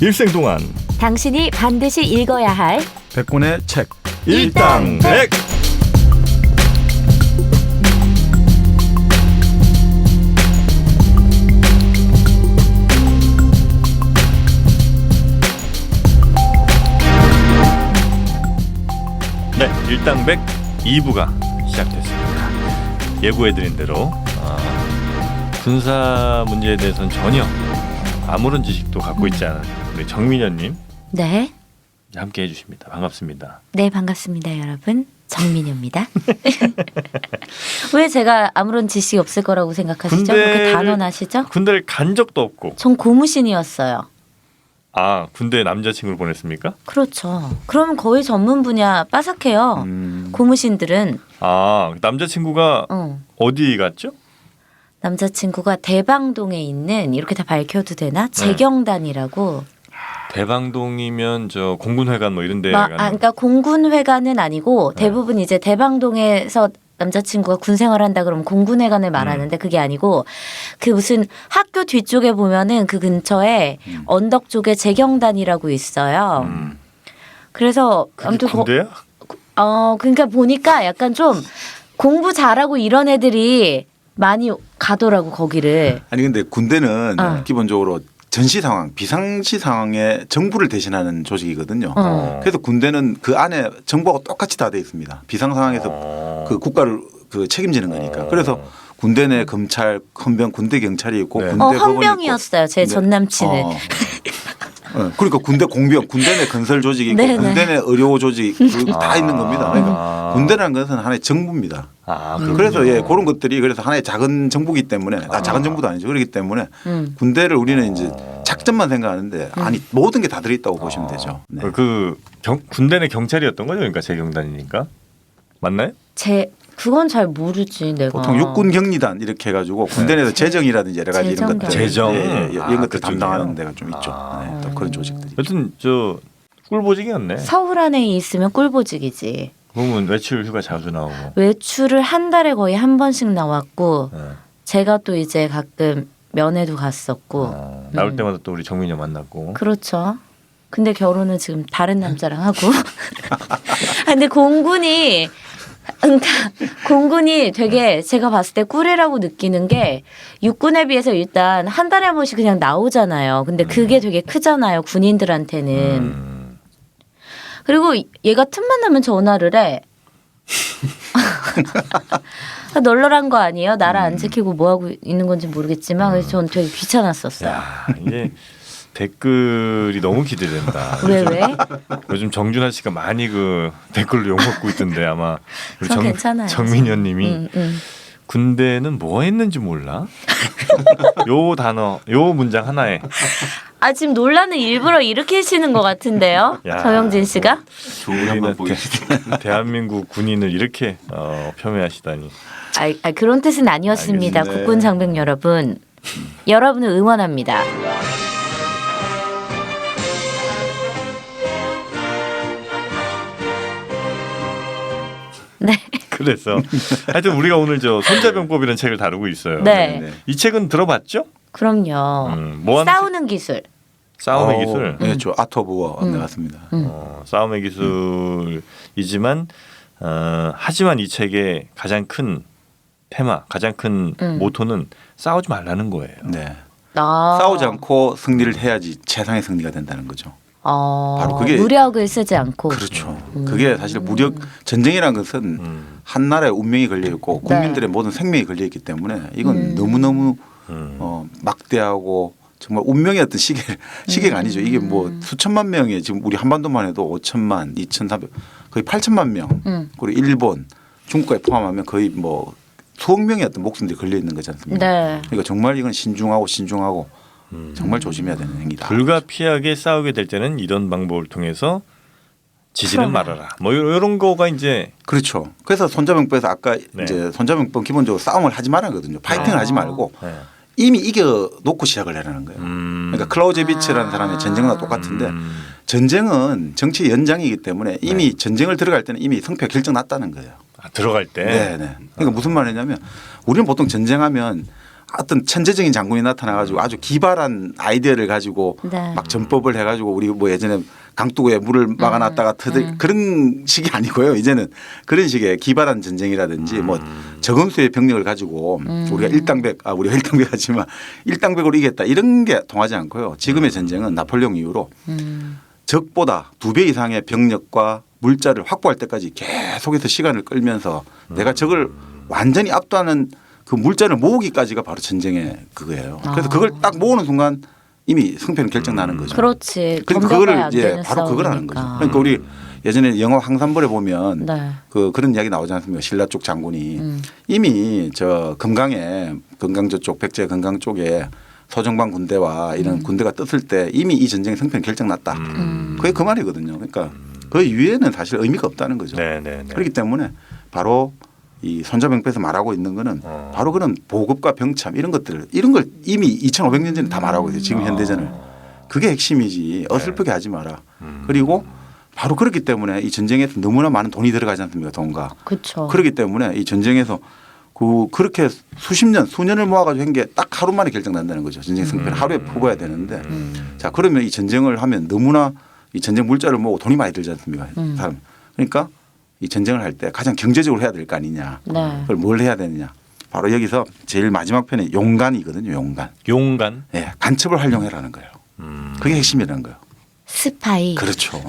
일생 동안 당신이 반드시 읽어야 할 100권의 책 일당백. 네, 일당백 2부가 시작됐습니다. 예고해드린 대로 군사 문제에 대해서는 전혀 아무런 지식도 갖고 있지 않은 우리 정민현님 네. 함께 해주십니다. 반갑습니다. 네, 반갑습니다, 여러분. 정민효입니다. 왜 제가 아무런 지식이 없을 거라고 생각하시죠? 그렇게 단언하시죠? 군대를 간 적도 없고. 전 고무신이었어요. 아, 군대에 남자친구를 보냈습니까? 그렇죠. 그럼 거의 전문 분야 빠삭해요. 고무신들은. 아, 남자친구가 어디 갔죠? 남자친구가 대방동에 있는, 이렇게 다 밝혀도 되나? 재경단이라고. 대방동이면 저 공군회관 뭐 이런 데 가는. 그러니까 공군회관은 아니고 대부분 이제 대방동에서 남자친구가 군 생활한다 그러면 공군회관을 말하는데 그게 아니고 그 무슨 학교 뒤쪽에 보면은 그 근처에 언덕 쪽에 재경단이라고 있어요. 그래서 아무튼 군대야? 그러니까 보니까 약간 좀 공부 잘하고 이런 애들이 많이 가더라고 거기를. 아니 근데 군대는 기본적으로 전시 상황, 비상시 상황에 정부를 대신하는 조직이거든요. 그래서 군대는 그 안에 정부하고 똑같이 다 돼 있습니다. 비상 상황에서 그 국가를 그 책임지는 거니까. 그래서 군대 내 검찰, 헌병, 군대 경찰이 있고 군대 법원이 있고. 헌병이었어요. 제 전 남친은. 그러니까 군대 공병, 군대 내 건설 조직이 있고 군대 내 의료 조직 다 있는 겁니다. 그러니까 군대라는 것은 하나의 정부입니다. 그래서 그런 것들이 그래서 하나의 작은 정부이기 때문에 작은 정부도 아니죠. 그렇기 때문에 군대를 우리는 이제 작전만 생각하는데 아니 모든 게 다 들어있다고 보시면 되죠. 네. 군대 내 경찰이었던 거죠, 그러니까 재경단이니까 맞나요? 그건 잘 모르지 내가. 보통 육군 격리단 이렇게 해가지고 군대 내에서 재정이라든지 여러 가지 이런 것들, 재정 이런 것들 담당하는 데가 좀 있죠. 또 그런 조직들이. 여튼 저 꿀보직이었네. 서울 안에 있으면 꿀보직이지. 그러면 외출 휴가 자주 나오고. 외출을 한 달에 거의 한 번씩 나왔고 제가 또 이제 가끔 면회도 갔었고. 나올 때마다 또 우리 정민이 만났고. 그렇죠. 근데 결혼은 지금 다른 남자랑 하고. 근데 공군이 되게 제가 봤을 때 꿀이라고 느끼는 게 육군에 비해서 일단 한 달에 한 번씩 그냥 나오잖아요. 근데 그게 되게 크잖아요. 군인들한테는. 그리고 얘가 틈만 나면 전화를 해. 널널한 거 아니에요? 나라 안 지키고 뭐 하고 있는 건지 모르겠지만 그래서 전 되게 귀찮았었어요. 야, 이게 댓글이 너무 기대된다. 왜? 요즘 정준하 씨가 많이 그 댓글로 욕먹고 있던데 아마 우리 괜찮아요. 정민현님이 군대는 뭐 했는지 몰라? 요 단어, 요 문장 하나에. 지금 논란을 일부러 일으키시는 것 같은데요, 정영진 씨가? 우리는 대한민국 군인을 이렇게 폄훼하시다니. 그런 뜻은 아니었습니다. 알겠습니다. 국군 장병 여러분, 여러분을 응원합니다. 네. 그래서 하여튼 우리가 오늘 저 손자병법이라는 책을 다루고 있어요. 네. 이 책은 들어봤죠? 그럼요. 싸우는 기술. 싸움의 기술. 네, 저 아트 오브 워 나왔습니다. 싸움의 기술이지만 하지만 이 책의 가장 큰 테마, 가장 큰 모토는 싸우지 말라는 거예요. 네. 싸우지 않고 승리를 해야지 최상의 승리가 된다는 거죠. 바로 그게 무력을 쓰지 않고. 그렇죠. 그게 사실 무력 전쟁이라는 것은 한 나라의 운명이 걸려 있고 국민들의 모든 생명이 걸려 있기 때문에 이건 너무너무 막대하고 정말 운명의 어떤 시계가 아니죠. 이게 뭐 수천만 명의 지금 우리 한반도만 해도 5천만, 2,300 거의 8천만 명 그리고 일본, 중국까지 포함하면 거의 뭐 수억 명의 어떤 목숨들이 걸려 있는 거지 않습니까? 네. 그러니까 정말 이건 신중하고 정말 조심해야 되는 행위다. 불가피하게 싸우게 될 때는 이런 방법을 통해서 지지는 말아라. 뭐 이런 거가 이제 그렇죠. 그래서 손자병법에서 아까 이제 손자병법 기본적으로 싸움을 하지 말아거든요. 파이팅을 하지 말고 이미 이겨 놓고 시작을 하라는 거예요. 그러니까 클라우제비츠라는 사람의 전쟁과 똑같은데 전쟁은 정치 연장이기 때문에 이미 전쟁을 들어갈 때는 이미 성패 결정 났다는 거예요. 들어갈 때. 네. 그러니까 무슨 말이냐면 우리는 보통 전쟁하면 어떤 천재적인 장군이 나타나가지고 아주 기발한 아이디어를 가지고 네. 막 전법을 해가지고 우리 뭐 예전에 강둑에 물을 막아놨다가 그런 식이 아니고요. 이제는 그런 식의 기발한 전쟁이라든지 뭐 적은 수의 병력을 가지고 우리가 우리가 일당백 하지만 일당백으로 이겼다 이런 게 통하지 않고요. 지금의 전쟁은 나폴레옹 이후로 적보다 2배 이상의 병력과 물자를 확보할 때까지 계속해서 시간을 끌면서 내가 적을 완전히 압도하는 그 물자를 모으기까지가 바로 전쟁의 그거예요. 그래서 그걸 딱 모으는 순간 이미 승패는 결정나는 거죠. 그렇지. 그러니까 덤벼봐야 그거를 안 이제 되는 바로 그걸 하는 싸움이니까. 거죠. 그러니까 우리 예전에 영화 황산벌에 보면 네. 그런 이야기 나오지 않습니까? 신라 쪽 장군이 이미 저 금강 저쪽 백제 금강 쪽에 서정방 군대와 이런 군대가 떴을 때 이미 이 전쟁의 승패는 결정났다. 그게 그 말이거든요. 그러니까 그 이후에는 사실 의미가 없다는 거죠. 네네네. 그렇기 때문에 바로 이 손자병법에서 말하고 있는 거는 바로 그런 보급과 병참 이런 걸 이미 2,500년 전에 다 말하고 있어요. 지금 현대전을. 그게 핵심이지 어설프게 하지 마라. 그리고 바로 그렇기 때문에 이 전쟁에서 너무나 많은 돈이 들어가지 않습니까? 돈과. 그렇죠. 그렇기 때문에 이 전쟁에서 그렇게 수십 년, 수년을 모아가지고 한 게 딱 하루 만에 결정난다는 거죠. 전쟁 승패를 하루에 풀어야 되는데 자 그러면 이 전쟁을 하면 너무나 이 전쟁 물자를 모으고 돈이 많이 들지 않습니까? 사람. 그러니까 이 전쟁을 할 때 가장 경제적으로 해야 될 거 아니냐. 네. 그걸 뭘 해야 되느냐. 바로 여기서 제일 마지막 편에 용간이거든요. 용간. 용간. 예, 간첩을 활용해라는 거예요. 그게 핵심이라는 거예요. 스파이. 그렇죠.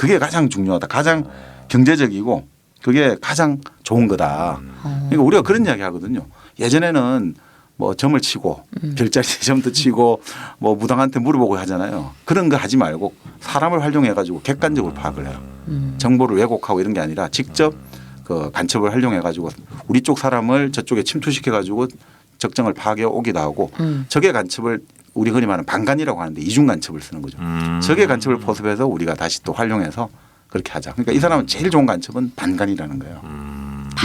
그게 가장 중요하다. 가장 경제적이고 그게 가장 좋은 거다. 그러니까 우리가 그런 이야기 하거든요. 예전에는 뭐 점을 치고 별자리 점도 치고 뭐 무당한테 물어보고 하잖아요. 그런 거 하지 말고 사람을 활용해 가지고 객관적으로 파악을 해요. 정보를 왜곡하고 이런 게 아니라 직접 그 간첩을 활용해 가지고 우리 쪽 사람을 저쪽에 침투시켜 가지고 적정을 파악해 오기도 하고 적의 간첩을 우리 흔히 말하는 반간이라고 하는데 이중 간첩을 쓰는 거죠. 적의 간첩을 포섭해서 우리가 다시 또 활용해서 그렇게 하자. 그러니까 이 사람은 제일 좋은 간첩은 반간이라는 거예요.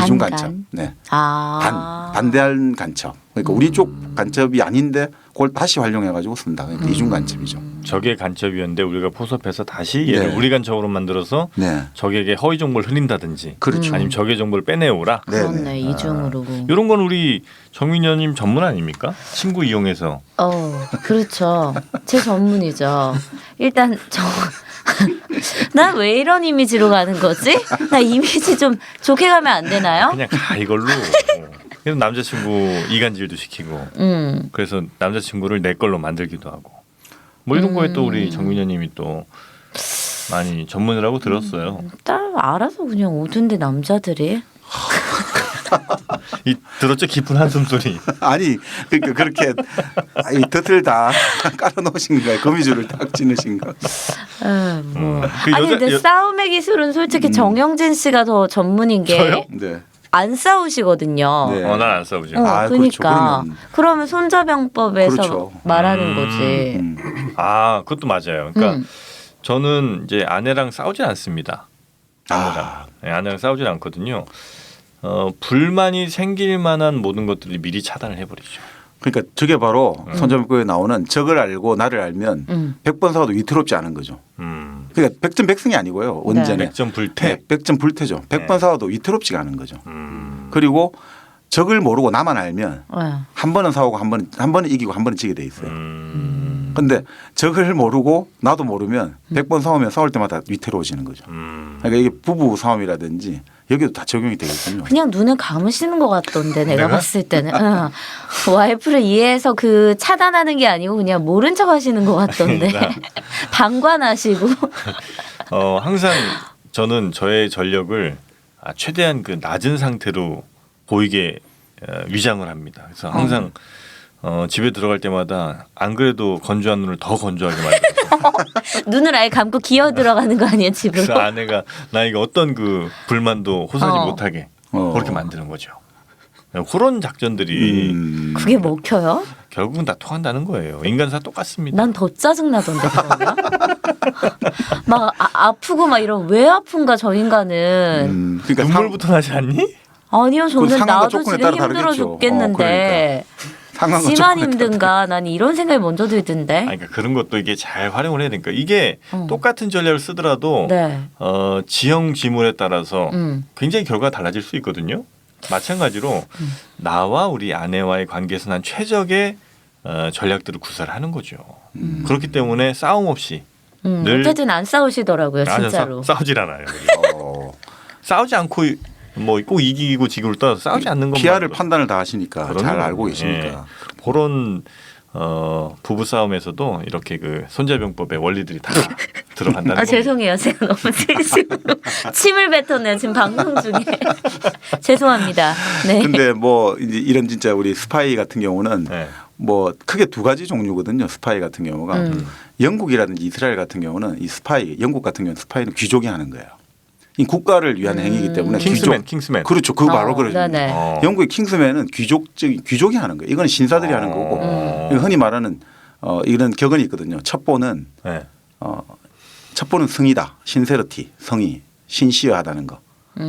이중 간첩. 네. 반대한 간첩. 그러니까 우리 쪽 간첩이 아닌데 그걸 다시 활용해 가지고 쓴다. 그러니까 이중 간첩이죠. 적의 간첩이었는데 우리가 포섭해서 다시 얘를 네. 우리 간첩으로 만들어서 네. 적에게 허위 정보를 흘린다든지 그렇죠. 아니면 적의 정보를 빼내오라. 그렇네. 이중으로. 이런 건 우리 정민여님 전문 아닙니까? 친구 이용해서. 그렇죠. 제 전문이죠. 일단 난 왜 이런 이미지로 가는 거지? 나 이미지 좀 좋게 가면 안 되나요? 그냥 가 이걸로. 그래서 남자친구 이간질도 시키고. 그래서 남자친구를 내 걸로 만들기도 하고. 뭐 이런 거에 또 우리 정민여님이 또 많이 전문이라고 들었어요. 딸 알아서 그냥 오던데 남자들이. 들었죠? 깊은 한숨 소리. 아니 그러니까 그렇게 이 덫을 다 깔아놓으신 거예요. 거미줄을 딱 지으신 거. 뭐. 그 아니 여자- 근데 싸움의 기술은 솔직히 정영진 씨가 더 전문인 게 저요? 네. 안 싸우시거든요. 네. 난안 싸우죠. 아, 그러니까 그렇죠. 그러면 손자병법에서 그렇죠. 말하는 거지. 그것도 맞아요. 그러니까 저는 이제 아내랑 싸우지 않습니다. 아내랑 싸우지 않거든요. 불만이 생길 만한 모든 것들을 미리 차단을 해버리죠. 그러니까 저게 바로 손자병법에 나오는 적을 알고 나를 알면 100번 싸워도 위태롭지 않은 거죠. 그러니까 백전백승이 아니고요. 원전에. 백전불태. 네, 백전불태죠. 100번 네. 싸워도 위태롭지가 않은 거죠. 그리고 적을 모르고 나만 알면 한 번은 싸우고 한 번은 이기고 한 번은 지게 돼 있어요. 근데 적을 모르고 나도 모르면 100번 싸우면 싸울 때마다 위태로워지는 거죠. 그러니까 이게 부부 싸움이라든지 여기도 다 적용이 되거든요. 그냥 눈을 감으시는 것 같던데 내가 내가? 봤을 때는 와이프를 이해해서 그 차단하는 게 아니고 그냥 모른 척 하시는 것 같던데 아니다. 방관하시고 항상 저는 저의 전력을 최대한 그 낮은 상태로 보이게 위장을 합니다. 그래서 항상 집에 들어갈 때마다 안 그래도 건조한 눈을 더 건조하게 만들어서 눈을 아예 감고 기어 들어가는 거 아니에요 집으로? 그래서 아내가 나에게 어떤 그 불만도 호소하지 못하게 그렇게 만드는 거죠. 그런 작전들이 그게 먹혀요? 결국은 다 통한다는 거예요. 인간사 똑같습니다. 난 더 짜증 나던데 그러면 막 아프고 막 이런 왜 아픈가 저 인간은 그러니까 눈물부터 나지 않니? 아니요 저는 상황과 나도 조건에 지금 따라 힘들어 다르겠죠. 죽겠는데 상황과 지만 조건에 힘든가 난 이런 생각이 먼저 들던데. 그러니까 그런 것도 이게 잘 활용을 해야 되니까 이게 똑같은 전략을 쓰더라도 네. 지형 지물에 따라서 음. 굉장히 결과가 달라질 수 있거든요. 마찬가지로 나와 우리 아내와의 관계에서 난 최적의 전략들을 구사를 하는 거죠. 그렇기 때문에 싸움 없이 늘 어쨌든 안 싸우시더라고요, 아니요, 진짜로. 싸우질 않아요. 어, 싸우지 않고 뭐 꼭 이기고 지고를 떠나서 싸우지 않는 것만 피하를 판단을 다 하시니까 잘 그럼요. 알고 계시니까. 예. 그런 부부 싸움에서도 이렇게 그 손자병법의 원리들이 다 들어간다는 아 겁니다. 죄송해요, 제가 너무 진심으로 침을 뱉었네요 지금 방송 중에. 죄송합니다. 네. 근데 뭐 이제 이런 진짜 우리 스파이 같은 경우는 네. 뭐 크게 두 가지 종류거든요. 스파이 같은 경우가 영국이라든지 이스라엘 같은 경우는 이 스파이, 영국 같은 경우는 스파이는 귀족이 하는 거예요. 이 국가를 위한 행위이기 때문에 킹스맨. 그렇죠. 그 바로 그러죠. 네네. 영국의 킹스맨은 귀족이 하는 거예요. 이건 신사들이 하는 거고 흔히 말하는 이런 격언이 있거든요. 첩보는 네. 첩보는 성이다. 신세러티, 성이 신시하다는 거.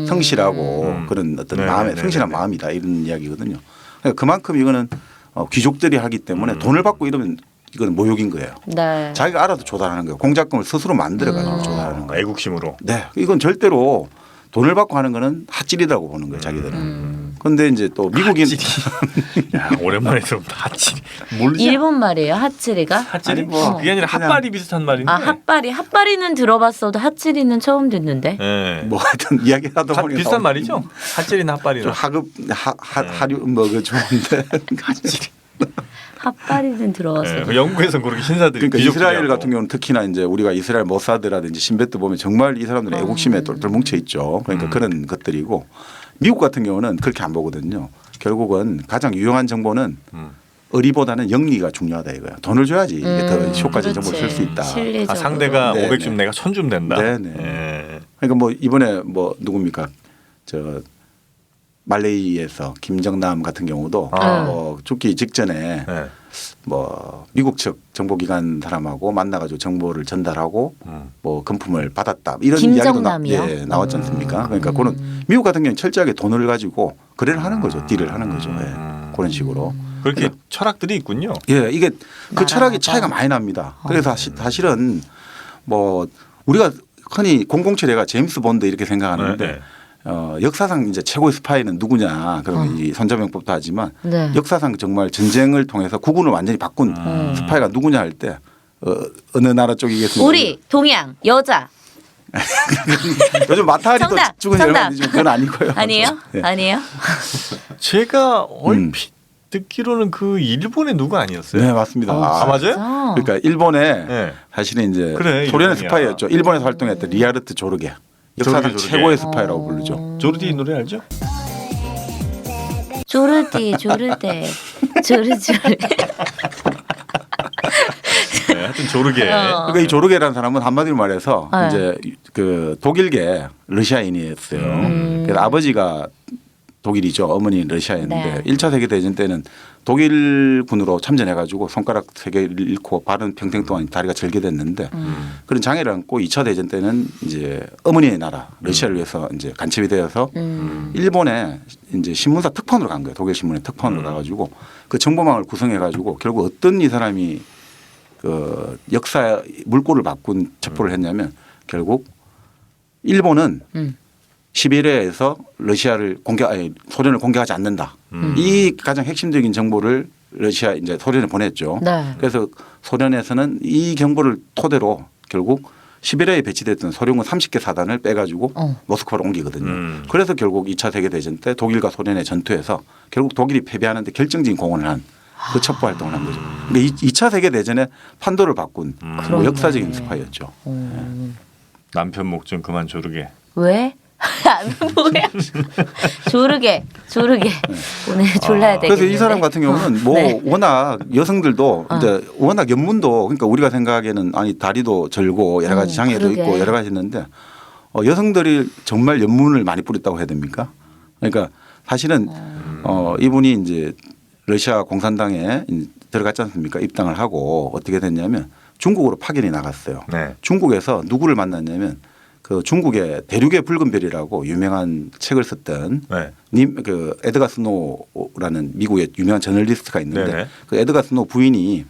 성실하고 그런 어떤 네, 마음에 네, 성실한 네, 네. 마음이다 이런 이야기거든요. 그러니까 그만큼 이거는 귀족들이 하기 때문에 돈을 받고 이러면 이건 모욕인 거예요. 네. 자기가 알아도 조달하는 거예요. 공작금을 스스로 만들어가지고 조달하는 거예요. 애국심으로. 네, 이건 절대로 돈을 받고 하는 거는 핫질이라고 보는 거예요, 자기들은. 그런데 이제 또 미국인 야, 오랜만에 들어본다. 핫질이. 모르지? 일본 말이에요, 핫찌리가? 핫질이? 아니, 뭐 그게 아니라 그냥- 핫바리 비슷한 말인데. 아 핫바리는 들어봤어도 핫찌리는 처음 듣는데. 네. 뭐 하여튼 이야기하다 보니까 비슷한 말이죠. 핫질이나 좀 핫바리나. 하급 하류 뭐그 좋은데 핫질이. 핫바리는 들어봤어도. 네. 그 영국에서는 그렇게 신사들이 그러니까 귀족들이 이스라엘 하고. 같은 경우는 특히나 이제 우리가 이스라엘 모사드라든지 신베트 보면 정말 이 사람들은 애국심에 똘똘 뭉쳐 있죠. 그러니까 그런 것들이고 미국 같은 경우는 그렇게 안 보거든요. 결국은 가장 유용한 정보는 의리보다는 영리가 중요하다 이거야. 돈을 줘야지 이게 더 효과적인 정보를 쓸 수 있다. 실리적으로. 상대가 네, 500쯤 네. 내가 1000쯤 된다. 네네. 예. 그러니까 뭐 이번에 뭐 누굽니까 저 말레이에서 김정남 같은 경우도 뭐 죽기 직전에 네. 뭐 미국 측 정보기관 사람하고 만나가지고 정보를 전달하고 뭐 금품을 받았다 이런 김정남이요? 이야기도 예, 나왔지 않습니까? 그러니까 그는 미국 같은 경우는 철저하게 돈을 가지고 거래를 하는 거죠, 딜을 하는 거죠. 예, 그런 식으로. 그렇게 철학들이 있군요. 예, 이게 그 나라마다. 철학의 차이가 많이 납니다. 그래서 사실은 뭐 우리가 흔히 007애가 제임스 본드 이렇게 생각하는데 네, 네. 역사상 이제 최고의 스파이는 누구냐 그러면 이 손자병법도 하지만 네. 역사상 정말 전쟁을 통해서 국운을 완전히 바꾼 스파이가 누구냐 할 때 어느 나라 쪽이겠습니까? 우리 동양 여자 요즘 마타리도 정답, 죽은 정답. 여러분이지만 그건 아니고요. 아니에요? 네. 아니에요? 제가 얼핏 듣기로는 그 일본의 누구 아니었어요? 네 맞습니다. 아, 맞아요? 진짜? 그러니까 일본에 네. 사실은 이제 그래, 소련의 일본이야. 스파이였죠. 일본에서 활동했던 리하르트 조르게. 역사상 조르게. 최고의 스파이라고 부르죠. 조르디 노래 알죠? 조르디 조르데 조르조르. 네, 하여튼 조르게. 그러니까 이 조르게라는 사람은 한마디로 말해서 네. 이제 그 독일계 러시아인이었어요. 그래서 아버지가 독일이죠. 어머니는 러시아였는데 네. 1차 세계 대전 때는 독일군으로 참전해가지고 손가락 3개를 잃고 발은 평생 동안 다리가 절개됐는데 그런 장애를 안고 2차 대전 때는 이제 어머니의 나라 러시아를 위해서 이제 간첩이 되어서 일본에 이제 신문사 특파원으로 간 거예요. 독일 신문의 특파원으로 가가지고 그 정보망을 구성해가지고 결국 어떤 이 사람이 그 역사 물꼬를 바꾼 첩보를 했냐면 결국 일본은 시베리아에서 러시아를 소련을 공격하지 않는다. 이 가장 핵심적인 정보를 러시아 이제 소련에 보냈죠. 네. 그래서 소련에서는 이 정보를 토대로 결국 시베리아에 배치됐던 소련군 30개 사단을 빼가지고 모스크바로 옮기거든요. 그래서 결국 2차 세계대전 때 독일과 소련의 전투에서 결국 독일이 패배하는데 결정적인 공헌을 한 그 첩보 활동을 한 거죠. 그러니까 2차 세계대전에 판도를 바꾼 뭐 역사적인 스파이였죠. 남편 목 좀 그만 조르게. 왜? 뭐야? 조르게 오늘 졸라야 되겠는데. 그래서 이 사람 같은 경우는 뭐 네. 워낙 여성들도 이제 워낙 연문도 그러니까 우리가 생각하기에는 아니 다리도 절고 여러 가지 장애도 그러게. 있고 여러 가지 있는데 여성들이 정말 연문을 많이 뿌렸다고 해야 됩니까? 그러니까 사실은 이분이 이제 러시아 공산당에 들어갔지 않습니까? 입당을 하고 어떻게 됐냐면 중국으로 파견이 나갔어요. 네. 중국에서 누구를 만났냐면 그 중국의 대륙의 붉은 별이라고 유명한 책을 썼던 네. 그 에드가 스노우라는 미국의 유명한 저널리스트가 있는데 네네. 그 에드가 스노우 부인이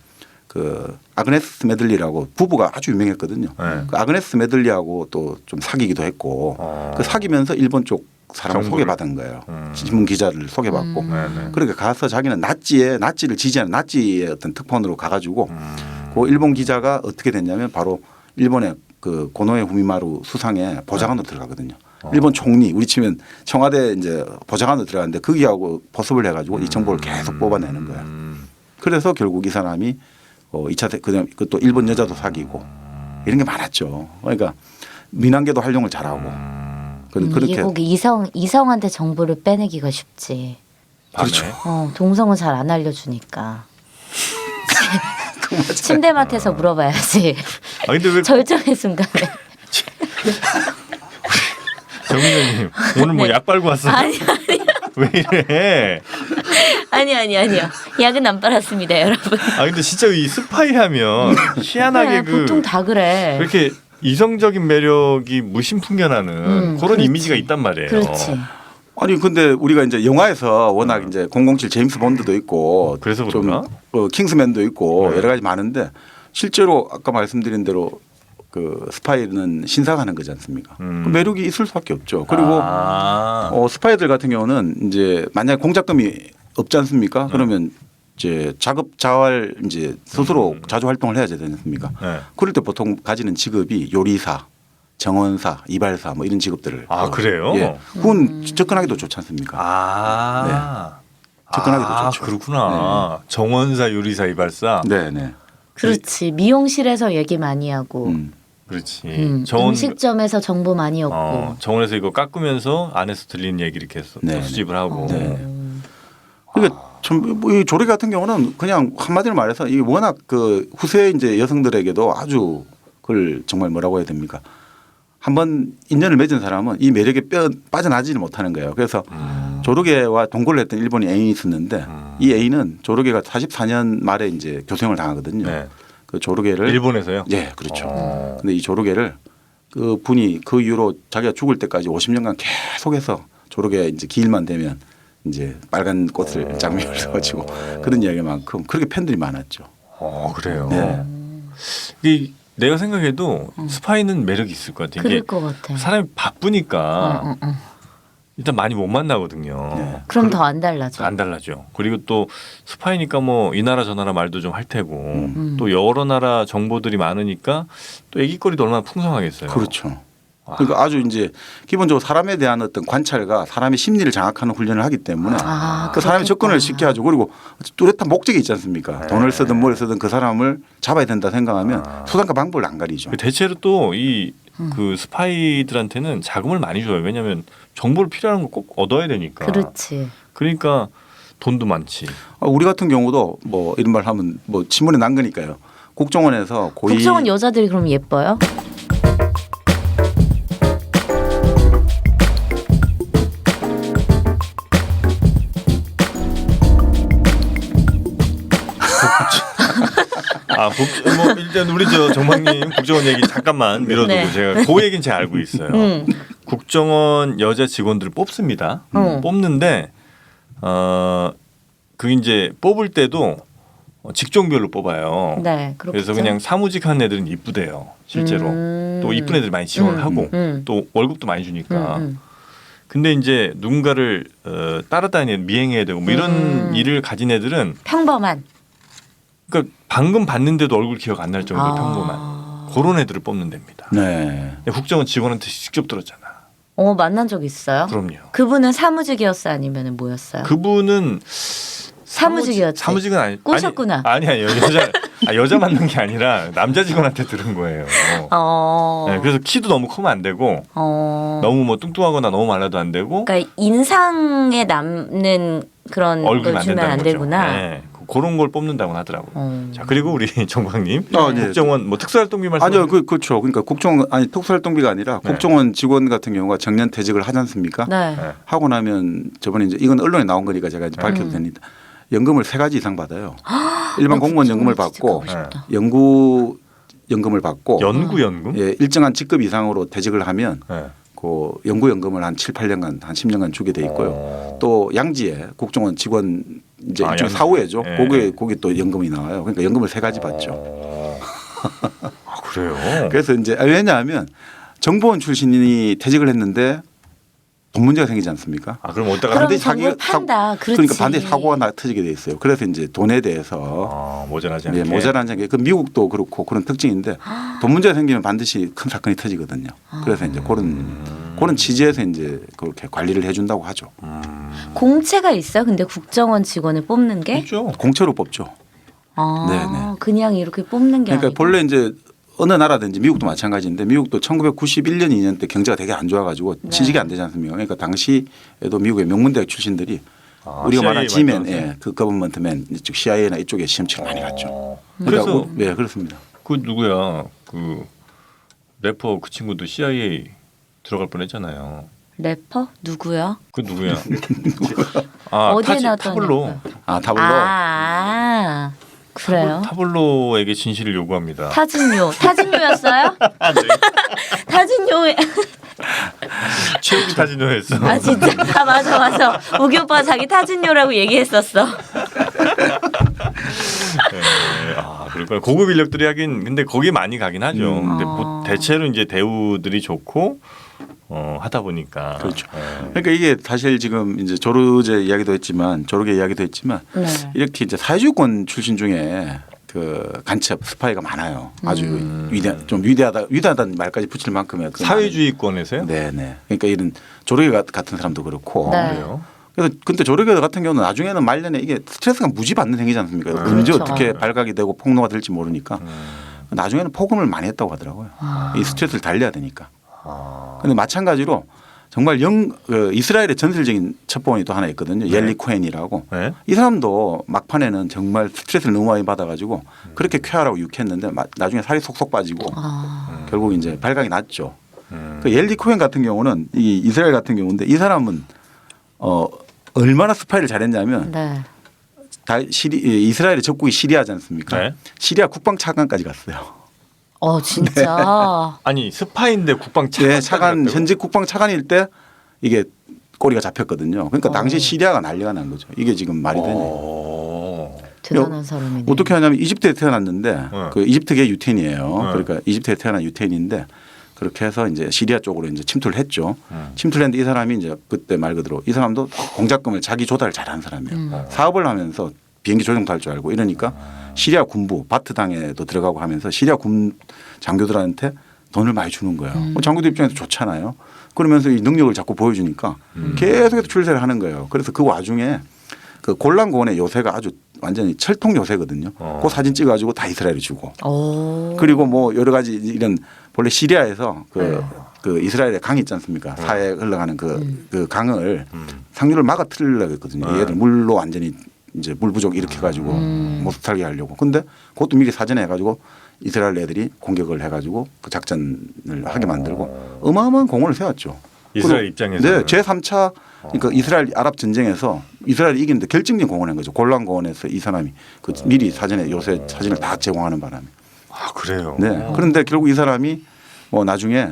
그 아그네스 메들리라고 부부가 아주 유명했거든요. 네. 그 아그네스 메들리하고 또 좀 사귀기도 했고 그 사귀면서 일본 쪽 사람을 정보를. 소개받은 거예요. 신문 기자를 소개받고. 네네. 그러니까 가서 자기는 나치를 지지하는 나치의 어떤 특파원으로 가가지고 그 일본 기자가 어떻게 됐냐면 바로 일본의 그 고노에 후미마루 수상에 보좌관으로 들어가거든요. 일본 총리 우리 치면 청와대 이제 보좌관으로 들어가는데 거기하고 포섭을 해가지고 이 정보를 계속 뽑아내는 거예요. 그래서 결국 이 사람이 2차 그다음 그또 일본 여자도 사귀고 이런 게 많았죠. 그러니까 민항계도 활용을 잘하고 그렇게 이게 꼭 이성한테 정보를 빼내기가 쉽지. 그렇죠. 동성은 잘 안 알려주니까. 침대맡에서 물어봐야지. 아 근데 왜 절정의 순간에. 정의원님 오늘 뭐 약 빨고 왔어요? 아니 왜 이래? 아니요. 약은 안 빨았습니다, 여러분. 아 근데 진짜 이 스파이 하면 희한하게 그래, 보통 다 그래. 그렇게 이성적인 매력이 무심풍겨나는 그런 그렇지. 이미지가 있단 말이에요. 그렇지. 아니 근데 우리가 이제 영화에서 워낙 이제 007 제임스 본드도 있고 그래서 좀 그런가? 킹스맨도 있고 네. 여러 가지 많은데 실제로 아까 말씀드린 대로 그 스파이는 신사가는 거지 않습니까? 그 매력이 있을 수밖에 없죠. 그리고 스파이들 같은 경우는 이제 만약 공작금이 없지 않습니까? 그러면 이제 작업 자활 이제 스스로 자주 활동을 해야 되지 않습니까? 네. 그럴 때 보통 가지는 직업이 요리사, 정원사, 이발사 뭐 이런 직업들을 그래요? 예, 그건 접근하기도 좋지 않습니까? 접근하기도 좋죠. 그렇구나. 정원사, 요리사, 이발사. 네. 그렇지. 미용실에서 얘기 많이 하고. 그렇지. 음식점에서 정보 많이 얻고. 정원에서 이거 깎으면서 안에서 들리는 얘기 이렇게 해서 네. 수집을 하고. 네. 그러니까 이 조리 같은 경우는 그냥 한마디로 말해서 이게 워낙 그 후세 이제 여성들에게도 아주 그걸 정말 뭐라고 해야 됩니까? 한번 인연을 맺은 사람은 이 매력에 빠져나지를 못하는 거예요. 그래서 조르게와 동거를 했던 일본인 애인이 있었는데 이 애인은 조르게가 44년 말에 이제 교생을 당하거든요. 네. 그 조르게를 일본에서요? 예, 그렇죠. 근데 이 조르게를 그 분이 그 이후로 자기가 죽을 때까지 50년간 계속해서 조르게 이제 기일만 되면 이제 빨간 꽃을 장미를 써가지고 그런 이야기만큼 그렇게 팬들이 많았죠. 그래요. 네. 이 내가 생각해도 스파이는 매력이 있을 것 같아요. 그럴 이게 것 같아. 사람이 바쁘니까 일단 많이 못 만나거든요. 네. 그럼 더 안 달라져. 안 달라져. 그리고 또 스파이니까 뭐 이 나라 저 나라 말도 좀 할 테고 또 여러 나라 정보들이 많으니까 또 얘기거리도 얼마나 풍성하겠어요. 그렇죠. 그러니까 아주 이제 기본적으로 사람에 대한 어떤 관찰과 사람의 심리를 장악하는 훈련을 하기 때문에 그 사람의 접근을 쉽게 하죠. 그리고 뚜렷한 목적이 있지 않습니까? 돈을 쓰든 뭘 쓰든 그 사람을 잡아야 된다 생각하면 수단과 방법을 안 가리죠. 대체로 또 이 그 스파이들한테는 자금을 많이 줘요. 왜냐하면 정보를 필요한 거 꼭 얻어야 되니까. 그렇지. 그러니까 돈도 많지. 우리 같은 경우도 뭐 이런 말 하면 뭐 신문에 난 거니까요. 국정원에서 고위 국정원 여자들이 그럼 예뻐요? 뭐 일단 우리 저 정방님 국정원 얘기 잠깐만 밀어두고 네. 제가 그 얘기는 잘 알고 있어요. 국정원 여자 직원들을 뽑습니다. 뽑는데 그 이제 뽑을 때도 직종별로 뽑아요. 네, 그렇죠. 그래서 그냥 사무직한 애들은 이쁘대요, 실제로. 또 이쁜 애들이 많이 지원을 하고 또 월급도 많이 주니까. 근데 이제 누군가를 따라다니는 미행해야 되고 뭐 이런 일을 가진 애들은 평범한. 그러니까 방금 봤는데도 얼굴 기억 안 날 정도로 평범한 그런 애들을 뽑는 데입니다. 네. 국정원 직원한테 직접 들었잖아. 만난 적 있어요? 그럼요. 그분은 사무직이었어요, 아니면 뭐였어요? 그분은 사무직이었지. 사무직은 아니. 꼬셨구나. 아니 여자 만난 게 아니라 남자 직원한테 들은 거예요. 네, 그래서 키도 너무 크면 안 되고 너무 뭐 뚱뚱하거나 너무 말라도 안 되고. 그러니까 인상에 남는 그런 얼굴이 걸 안 주면 된다는 안 거죠. 되구나. 네, 그런 걸 뽑는다고 하더라고요. 자 그리고 우리 정광님 네. 국정원 뭐 특수활동비 말씀. 아니요, 그렇죠. 그러니까 국정원 특수활동비가 아니라 네. 국정원 직원 같은 경우가 정년 퇴직을 하지 않습니까? 네. 네. 하고 나면 저번에 이제 이건 언론에 나온 거니까 제가 이제 밝혀도 됩니다. 연금을 3가지 이상 받아요. 일반 공무원 연금을 받고 연구 연금을 받고 연구연금? 예, 일정한 직급 이상으로 퇴직을 하면 네. 그 연구연금을 한 7, 8년간 한 10년간 주게 돼 있고요. 또 양지에 국정원 직원 이제 일종의 양지. 사후에죠. 예. 거기 또 연금이 나와요. 그러니까 연금을 3가지 받죠. 그래요. 그래서 이제 왜냐하면 정보원 출신이 퇴직을 했는데 돈 문제가 생기지 않습니까? 아 그럼 어디다가 그럼 반드시 정보를 사기- 판다. 그렇지. 그러니까 반드시 사고가 터지게 돼 있어요. 그래서 이제 돈에 대해서 모자라지 않게. 모자란 게 그 미국도 그렇고 그런 특징인데 돈 문제가 생기면 반드시 큰 사건이 터지거든요. 그래서 이제 그런 취지에서 이제 그렇게 관리를 해준다고 하죠. 공채가 있어요. 근데 국정원 직원을 뽑는 게 있죠. 공채로 뽑죠. 아, 네네. 그냥 이렇게 뽑는 게 그러니까 아니고. 본래 이제 어느 나라든지 미국도 마찬가지인데 미국도 1991년 2년 때 경제가 되게 안 좋아가지고 네. 취직이 안 되지 않습니까? 그러니까 당시에도 미국의 명문대학 출신들이 우리가 CIA 말하는 G맨, 말하는 그 거버먼트맨 이쪽 CIA나 이쪽에 시험치를 많이 갔죠. 그래서 그러니까 네 그렇습니다. 그 누구야 그 래퍼 그 친구도 CIA 들어갈 뻔했잖아요. 래퍼 누구야? 그 누구야? 아 어디에 나왔던 타블로. 래퍼요? 아 타블로. 아, 그래요? 타블로에게 진실을 요구합니다. 타진요였어요? 아, 네. 타진요에 최욱이 타진요했어. 아 진짜 아 맞아 우기 오빠가 자기 타진요라고 얘기했었어. 네. 아 그러니까 고급 인력들이 하긴 근데 거기 많이 가긴 하죠. 근데 대체로 이제 대우들이 좋고 하다 보니까 그렇죠. 네. 그러니까 이게 사실 지금 이제 조르제 이야기도 했지만 조르게 이야기도 했지만 네. 이렇게 이제 사회주의권 출신 중에 그 간첩 스파이가 많아요. 아주 좀 위대하다는 말까지 붙일 만큼의 그 사회주의권에서요? 네네. 그러니까 이런 조르게 같은 사람도 그렇고. 네. 그래요? 그래서 근데 조르게 같은 경우는 나중에는 말년에 이게 스트레스가 무지 받는 행위지 않습니까? 언제 그렇죠. 어떻게 발각이 되고 폭로가 될지 모르니까 나중에는 폭언을 많이 했다고 하더라고요. 이 스트레스를 달래야 되니까. 근데 마찬가지로 정말 이스라엘의 전설적인 첩보원이 또 하나 있거든요. 옐리 코헨이라고. 네? 이 사람도 막판에는 정말 스트레스를 너무 많이 받아가지고 그렇게 쾌활하고 유쾌했는데 나중에 살이 속속 빠지고 결국 이제 발각이 났죠. 그 옐리 코헨 같은 경우는 이 이스라엘 같은 경우인데 이 사람은 얼마나 스파이를 잘했냐면 네. 이스라엘의 적국이 시리아지 않습니까? 네. 시리아 국방 차관까지 갔어요. 진짜. 아니 스파인데 국방 네, 차관 현직 국방 차관일 때 이게 꼬리가 잡혔거든요. 그러니까 당시 시리아가 난리가 난 거죠. 이게 지금 말이 되냐. 대단한 사람이네. 어떻게 하냐면 이집트에 태어났는데 네. 그 이집트계 유태인이에요. 네. 그러니까 이집트에 태어난 유태인인데 그렇게 해서 이제 시리아 쪽으로 이제 침투를 했죠. 침투를 했는데 이 사람이 이제 그때 말 그대로 이 사람도 공작금을 자기 조달을 잘하는 사람이에요. 사업을 하면서 비행기 조종도 할 줄 알고 이러니까 시리아 군부 바트당에도 들어가고 하면서 시리아 군 장교들한테 돈을 많이 주는 거예요. 장교들 입장에서 좋잖아요. 그러면서 이 능력을 자꾸 보여주니까 계속해서 출세를 하는 거예요. 그래서 그 와중에 그 골란 고원의 요새가 아주 완전히 철통 요새거든요. 그 사진 찍어가지고 다 이스라엘에 주고. 그리고 뭐 여러 가지 이런 본래 시리아에서 그 이스라엘의 강이 있지 않습니까? 사해에 흘러가는 그 강을 상류를 막아 틀려고 했거든요. 얘들 물로 완전히 이제 물 부족 이렇게 해가지고 못 살게 하려고. 근데 그것도 미리 사전에 해가지고 이스라엘 애들이 공격을 해가지고 그 작전을 하게 만들고 어마어마한 공헌을 세웠죠. 이스라엘 입장에서 네, 제3차 그러니까 이스라엘 아랍 전쟁에서 이스라엘이 이기는데 결정적인 공헌한 거죠. 골란 고원에서 이 사람이 그 미리 사전에 요새 사진을 다 제공하는 바람에. 아 그래요. 네. 그런데 결국 이 사람이 뭐 나중에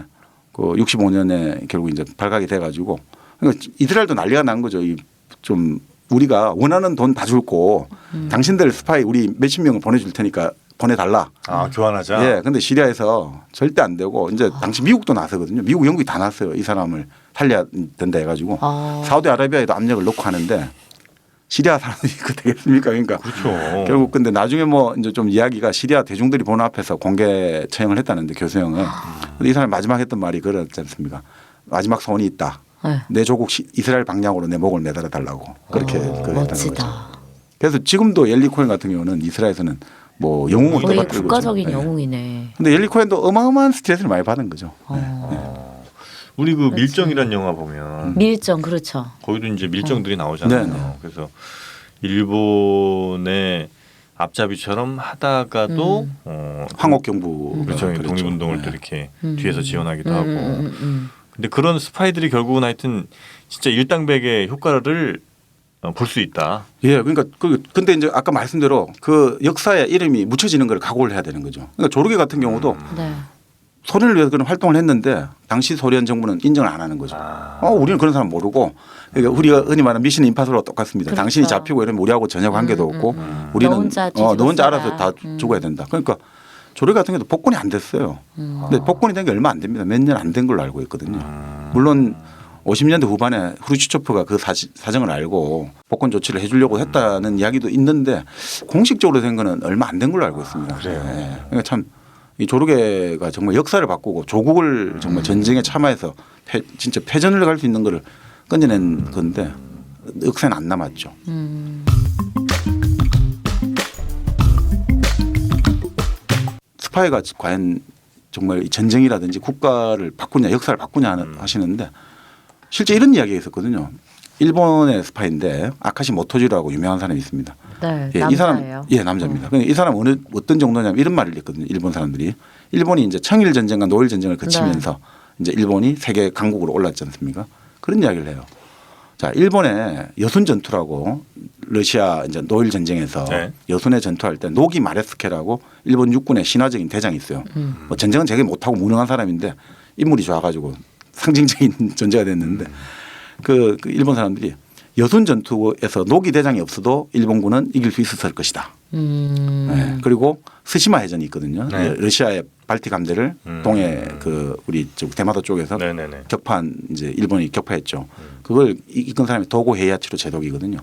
그 65년에 결국 이제 발각이 돼가지고 그러니까 이스라엘도 난리가 난 거죠. 이 좀 우리가 원하는 돈 다 줄 거 당신들 스파이 우리 몇십 명을 보내줄 테니까 보내달라. 아 교환하자. 예. 근데 시리아에서 절대 안 되고 이제 당시 미국도 나서거든요. 미국, 영국이 다 났어요. 이 사람을 살려야 된다 해가지고 사우디아라비아에도 압력을 넣고 하는데 시리아 사람들이 그 되겠습니까? 그러니까 그렇죠. 결국 근데 나중에 뭐 이제 좀 이야기가 시리아 대중들이 보는 앞에서 공개 처형을 했다는데 교수형을. 근데 이 사람이 마지막 했던 말이 그렇지 않습니까? 마지막 소원이 있다. 네. 내 조국 이스라엘 방향으로 내 목을 매달아 달라고 그렇게 그랬다는 멋지다. 거죠. 그래서 지금도 옐리 코헨 같은 경우는 이스라엘에서는 뭐 영웅으로 거의 떠받들고 국가적인 있죠. 네. 영웅이네. 근데 옐리 코헨도 어마어마한 스트레스를 많이 받은 거죠. 우리 그 밀정이란 영화 보면 밀정 그렇죠. 거기도 이제 밀정들이 나오잖아요. 네. 그래서 일본의 앞잡이처럼 하다가도 황옥경부 그렇죠. 그랬죠. 독립운동을 네. 또 이렇게 뒤에서 지원하기도 하고. 근데 그런 스파이들이 결국은 하여튼 진짜 일당백의 효과를 볼 수 있다. 예, 그러니까 근데 이제 아까 말씀대로 그 역사에 이름이 묻혀지는 걸 각오를 해야 되는 거죠. 그러니까 조르게 같은 경우도 네. 소련을 위해서 그런 활동을 했는데 당시 소련 정부는 인정을 안 하는 거죠. 우리는 그런 사람 모르고 그러니까 우리가 흔히 말하는 미션 임파서블과 똑같습니다. 그렇죠. 당신이 잡히고 이러면 우리하고 전혀 관계도 없고 우리는 너 혼자 알아서 다 죽어야 된다. 그러니까 조르게 같은 경우도 복권이 안 됐어요. 근데 복권이 된 게 얼마 안 됩니다. 몇 년 안 된 걸로 알고 있거든요. 물론 50년대 후반에 후르츠초프가 그 사정을 알고 복권 조치를 해주려고 했다는 이야기도 있는데 공식적으로 된 거는 얼마 안 된 걸로 알고 있습니다. 그래요. 네. 그러니까 참 이 조르게가 정말 역사를 바꾸고 조국을 정말 전쟁에 참여해서 진짜 패전을 갈 수 있는 거를 건져낸 건데 역사는 안 남았죠. 스파이가 과연 정말 이 전쟁이라든지 국가를 바꾸냐 역사를 바꾸냐 하시는데 실제 이런 이야기가 있었거든요. 일본의 스파이인데 아카시 모토지로하고 유명한 사람이 있습니다. 네, 이 사람 남자입니다. 이 사람 어떤 정도냐면 이런 말을 했거든요. 일본 사람들이 일본이 이제 청일 전쟁과 노일 전쟁을 거치면서 이제 일본이 세계 강국으로 올랐지 않습니까? 그런 이야기를 해요. 자, 일본의 여순 전투라고 러시아 이제 노일 전쟁에서 네. 여순에 전투할 때 노기 마레스케라고 일본 육군의 신화적인 대장이 있어요. 뭐 전쟁은 되게 못하고 무능한 사람인데 인물이 좋아가지고 상징적인 존재가 됐는데 그 일본 사람들이 여순 전투에서 노기 대장이 없어도 일본군은 이길 수 있었을 것이다. 네. 그리고 스시마 해전이 있거든요. 네. 러시아의 발틱 함대를 동해 그 우리 대마도 쪽에서 네네네. 격파한 이제 일본이 격파했죠. 그걸 이끈 사람이 도고 헤이아치로 제독이거든요.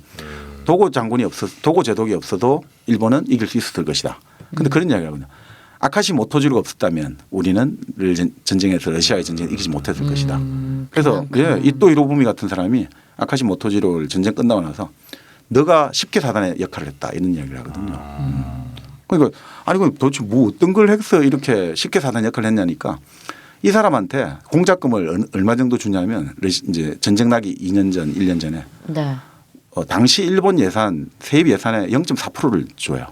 도고 장군이 도고 제독이 없어도 일본은 이길 수 있었을 것이다. 그런데 그런 이야기를 하거든요. 아카시 모토지로가 없었다면 우리는 전쟁에서 러시아의 전쟁을 이기지 못했을 것이다. 그래서 이또 히로부미 같은 사람이 아카시 모토지로를 전쟁 끝나고 나서 너가 쉽게 사단의 역할을 했다 이런 이야기를 하거든요. 그러니까 아니 그럼 도대체 뭐 어떤 걸 해서 이렇게 쉽게 사단 역할을 했냐니까 이 사람한테 공작금을 얼마 정도 주냐면 이제 전쟁 나기 2년 전 1년 전에 네. 당시 일본 예산 세입 예산의 0.4%를 줘요.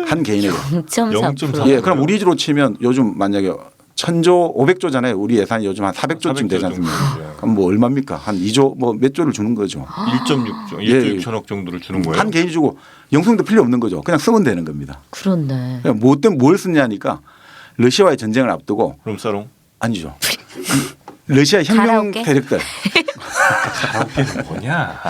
한 개인에게. 0.4%. 예, 그럼 우리로 치면 요즘 만약에 1000조 500조잖아요. 우리 예산이 요즘 한 400조쯤 되지 않습니까? 그럼 뭐 얼마입니까? 한 2조 뭐 몇 조를 주는 거죠. 1.6조, 1조 예. 6천억 정도를 주는 거예요. 한 개인이 주고 영성도 필요 없는 거죠. 그냥 쓰면 되는 겁니다. 그렇네. 그냥 뭐 때문에 뭘 쓰냐니까 러시아와의 전쟁을 앞두고 룸사롱? 아니죠. 러시아 혁명 가라오케? 세력들. 가라오케는 뭐냐?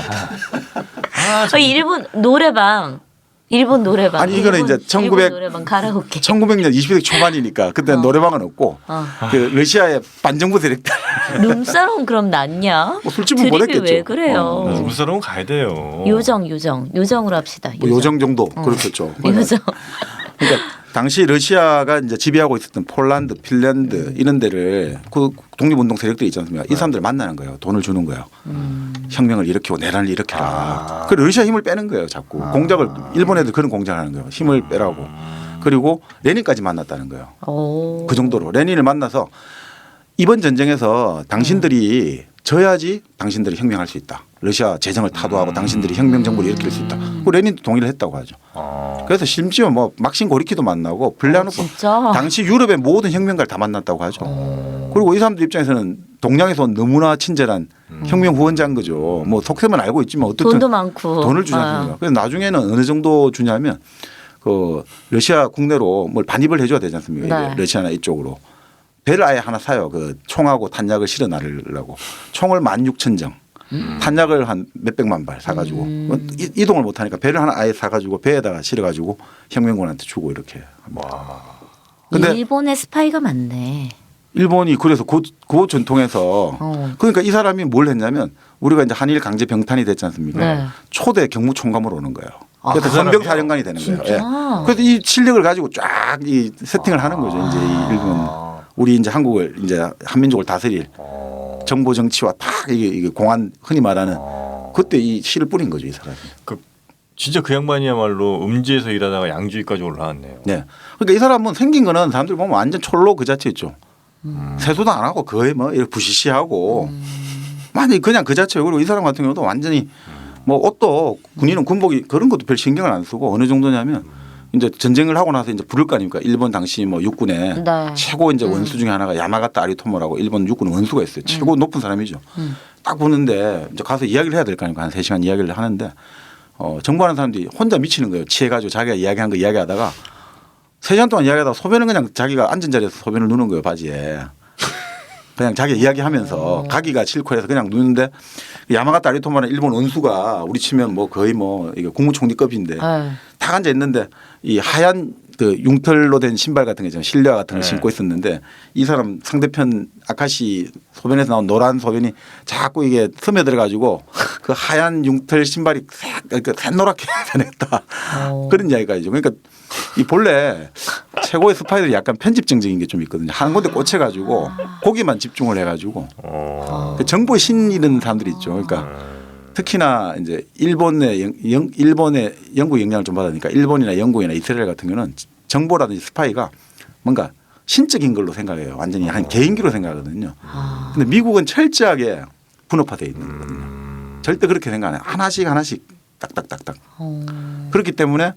일본 노래방. 일본 노래방. 아니, 이거는 이제 1900 일본 노래방 가라오케. 1900년 20세기 초반이니까 그때 노래방은 없고 그 러시아의 반정부 세력들. 룸사롱 그럼 낫냐? 뭐 술집은 못 드립이 했겠죠. 왜 그래요? 룸사롱 가야 돼요. 요정으로 합시다. 뭐 요정 정도 그렇겠죠. 요정. 그러니까 당시 러시아가 이제 지배하고 있었던 폴란드, 핀란드 이런 데를 그 독립운동 세력들이 있지 않습니까? 이 사람들 만나는 거예요. 돈을 주는 거예요. 혁명을 일으키고 내란을 일으켜라. 그 러시아 힘을 빼는 거예요. 자꾸 공작을 일본 애들 그런 공작을 하는 거예요. 힘을 빼라고. 그리고 레닌까지 만났다는 거예요. 오. 그 정도로 레닌을 만나서 이번 전쟁에서 당신들이 져야지 당신들이 혁명할 수 있다. 러시아 재정을 타도하고 당신들이 혁명 정부를 일으킬 수 있다. 그 레닌도 동의를 했다고 하죠. 그래서 심지어 뭐 막신 고리키도 만나고 플레아노프 진짜? 당시 유럽의 모든 혁명가를 다 만났다고 하죠. 그리고 이 사람들 입장에서는 동양에서 온 너무나 친절한 혁명 후원자인 거죠. 뭐 속셈은 알고 있지만 어떻든 돈도 많고. 돈을 주지 않습니까? 그래서 나중에는 어느 정도 주냐면 그 러시아 국내로 뭘 반입을 해줘야 되지 않습니까? 네. 이게 러시아나 이쪽으로. 배를 아예 하나 사요. 그 총하고 탄약을 실어 나르려고. 총을 16,000정. 탄약을 한 몇백만 발 사가지고 이동을 못하니까 배를 하나 아예 사가지고 배에다가 실어가지고 혁명군한테 주고 이렇게. 와. 근데 일본의 스파이가 많네. 일본이 그래서 그 전통에서 그러니까 이 사람이 뭘 했냐면 우리가 이제 한일 강제 병탄이 됐지 않습니까? 네. 초대 경무총감으로 오는 거예요. 그래서 그 헌병 사람이요? 사령관이 되는 거예요. 진짜? 예. 그래서 이 실력을 가지고 쫙 이 세팅을 하는 거죠. 이제 이 일본 우리 이제 한국을 이제 한민족을 다스릴 정보 정치와 딱 이게 공안 흔히 말하는 그때 이 실을 뿌린 거죠, 이 사람이. 진짜 그 양반이야말로 음지에서 일하다가 양주위까지 올라왔네요. 네. 그러니까 이 사람은 생긴 거는 사람들 보면 완전 촐로 그 자체였죠. 세수도 안 하고 거의 뭐 이렇게 부시시하고 많이 그냥 그 자체예요. 그리고 이 사람 같은 경우도 완전히 뭐 옷도 군인은 군복이 그런 것도 별 신경을 안 쓰고 어느 정도냐면 이제 전쟁을 하고 나서 이제 부를 거 아닙니까? 일본 당시 뭐 육군의 네. 최고 이제 원수 중에 하나가 야마가타 아리토모라고 일본 육군 원수가 있어요. 최고 높은 사람이죠. 딱 보는데 이제 가서 이야기를 해야 될 거 아닙니까? 한 3시간 이야기를 하는데 정부하는 사람들이 혼자 미치는 거예요. 취해가지고 자기가 이야기한 거 이야기하다가 3시간 동안 이야기하다가 소변은 그냥 자기가 앉은 자리에서 소변을 누는 거예요. 바지에. 그냥 자기 이야기하면서 가기가 싫고 해서 그냥 누는데 야마가타 아리토모라는 일본 원수가 우리 치면 뭐 거의 뭐 이게 국무총리급인데 네. 딱 앉아 있는데 이 하얀 그 융털로 된 신발 같은 게 있잖아요. 실내화 같은 걸 네. 신고 있었는데 이 사람 상대편 아카시 소변에서 나온 노란 소변이 자꾸 이게 스며들어 가지고 그 하얀 융털 신발이 새노랗게 변했다. 그런 이야기가 있죠. 그러니까 이 본래 최고의 스파이들이 약간 편집증적인 게 좀 있거든요. 한 군데 꽂혀가지고 거기만 집중을 해가지고 그 정보의 신 이런 사람들이 있죠. 그러니까 특히나 이제 일본의 영국 영향을 좀 받으니까 일본이나 영국이나 이스라엘 같은 경우는 정보라든지 스파이가 뭔가 신적인 걸로 생각해요. 완전히 한 개인기로 생각하거든요. 근데 미국은 철저하게 분업화되어 있는 거거든요. 절대 그렇게 생각 안 해요. 하나씩 딱딱딱딱. 그렇기 때문에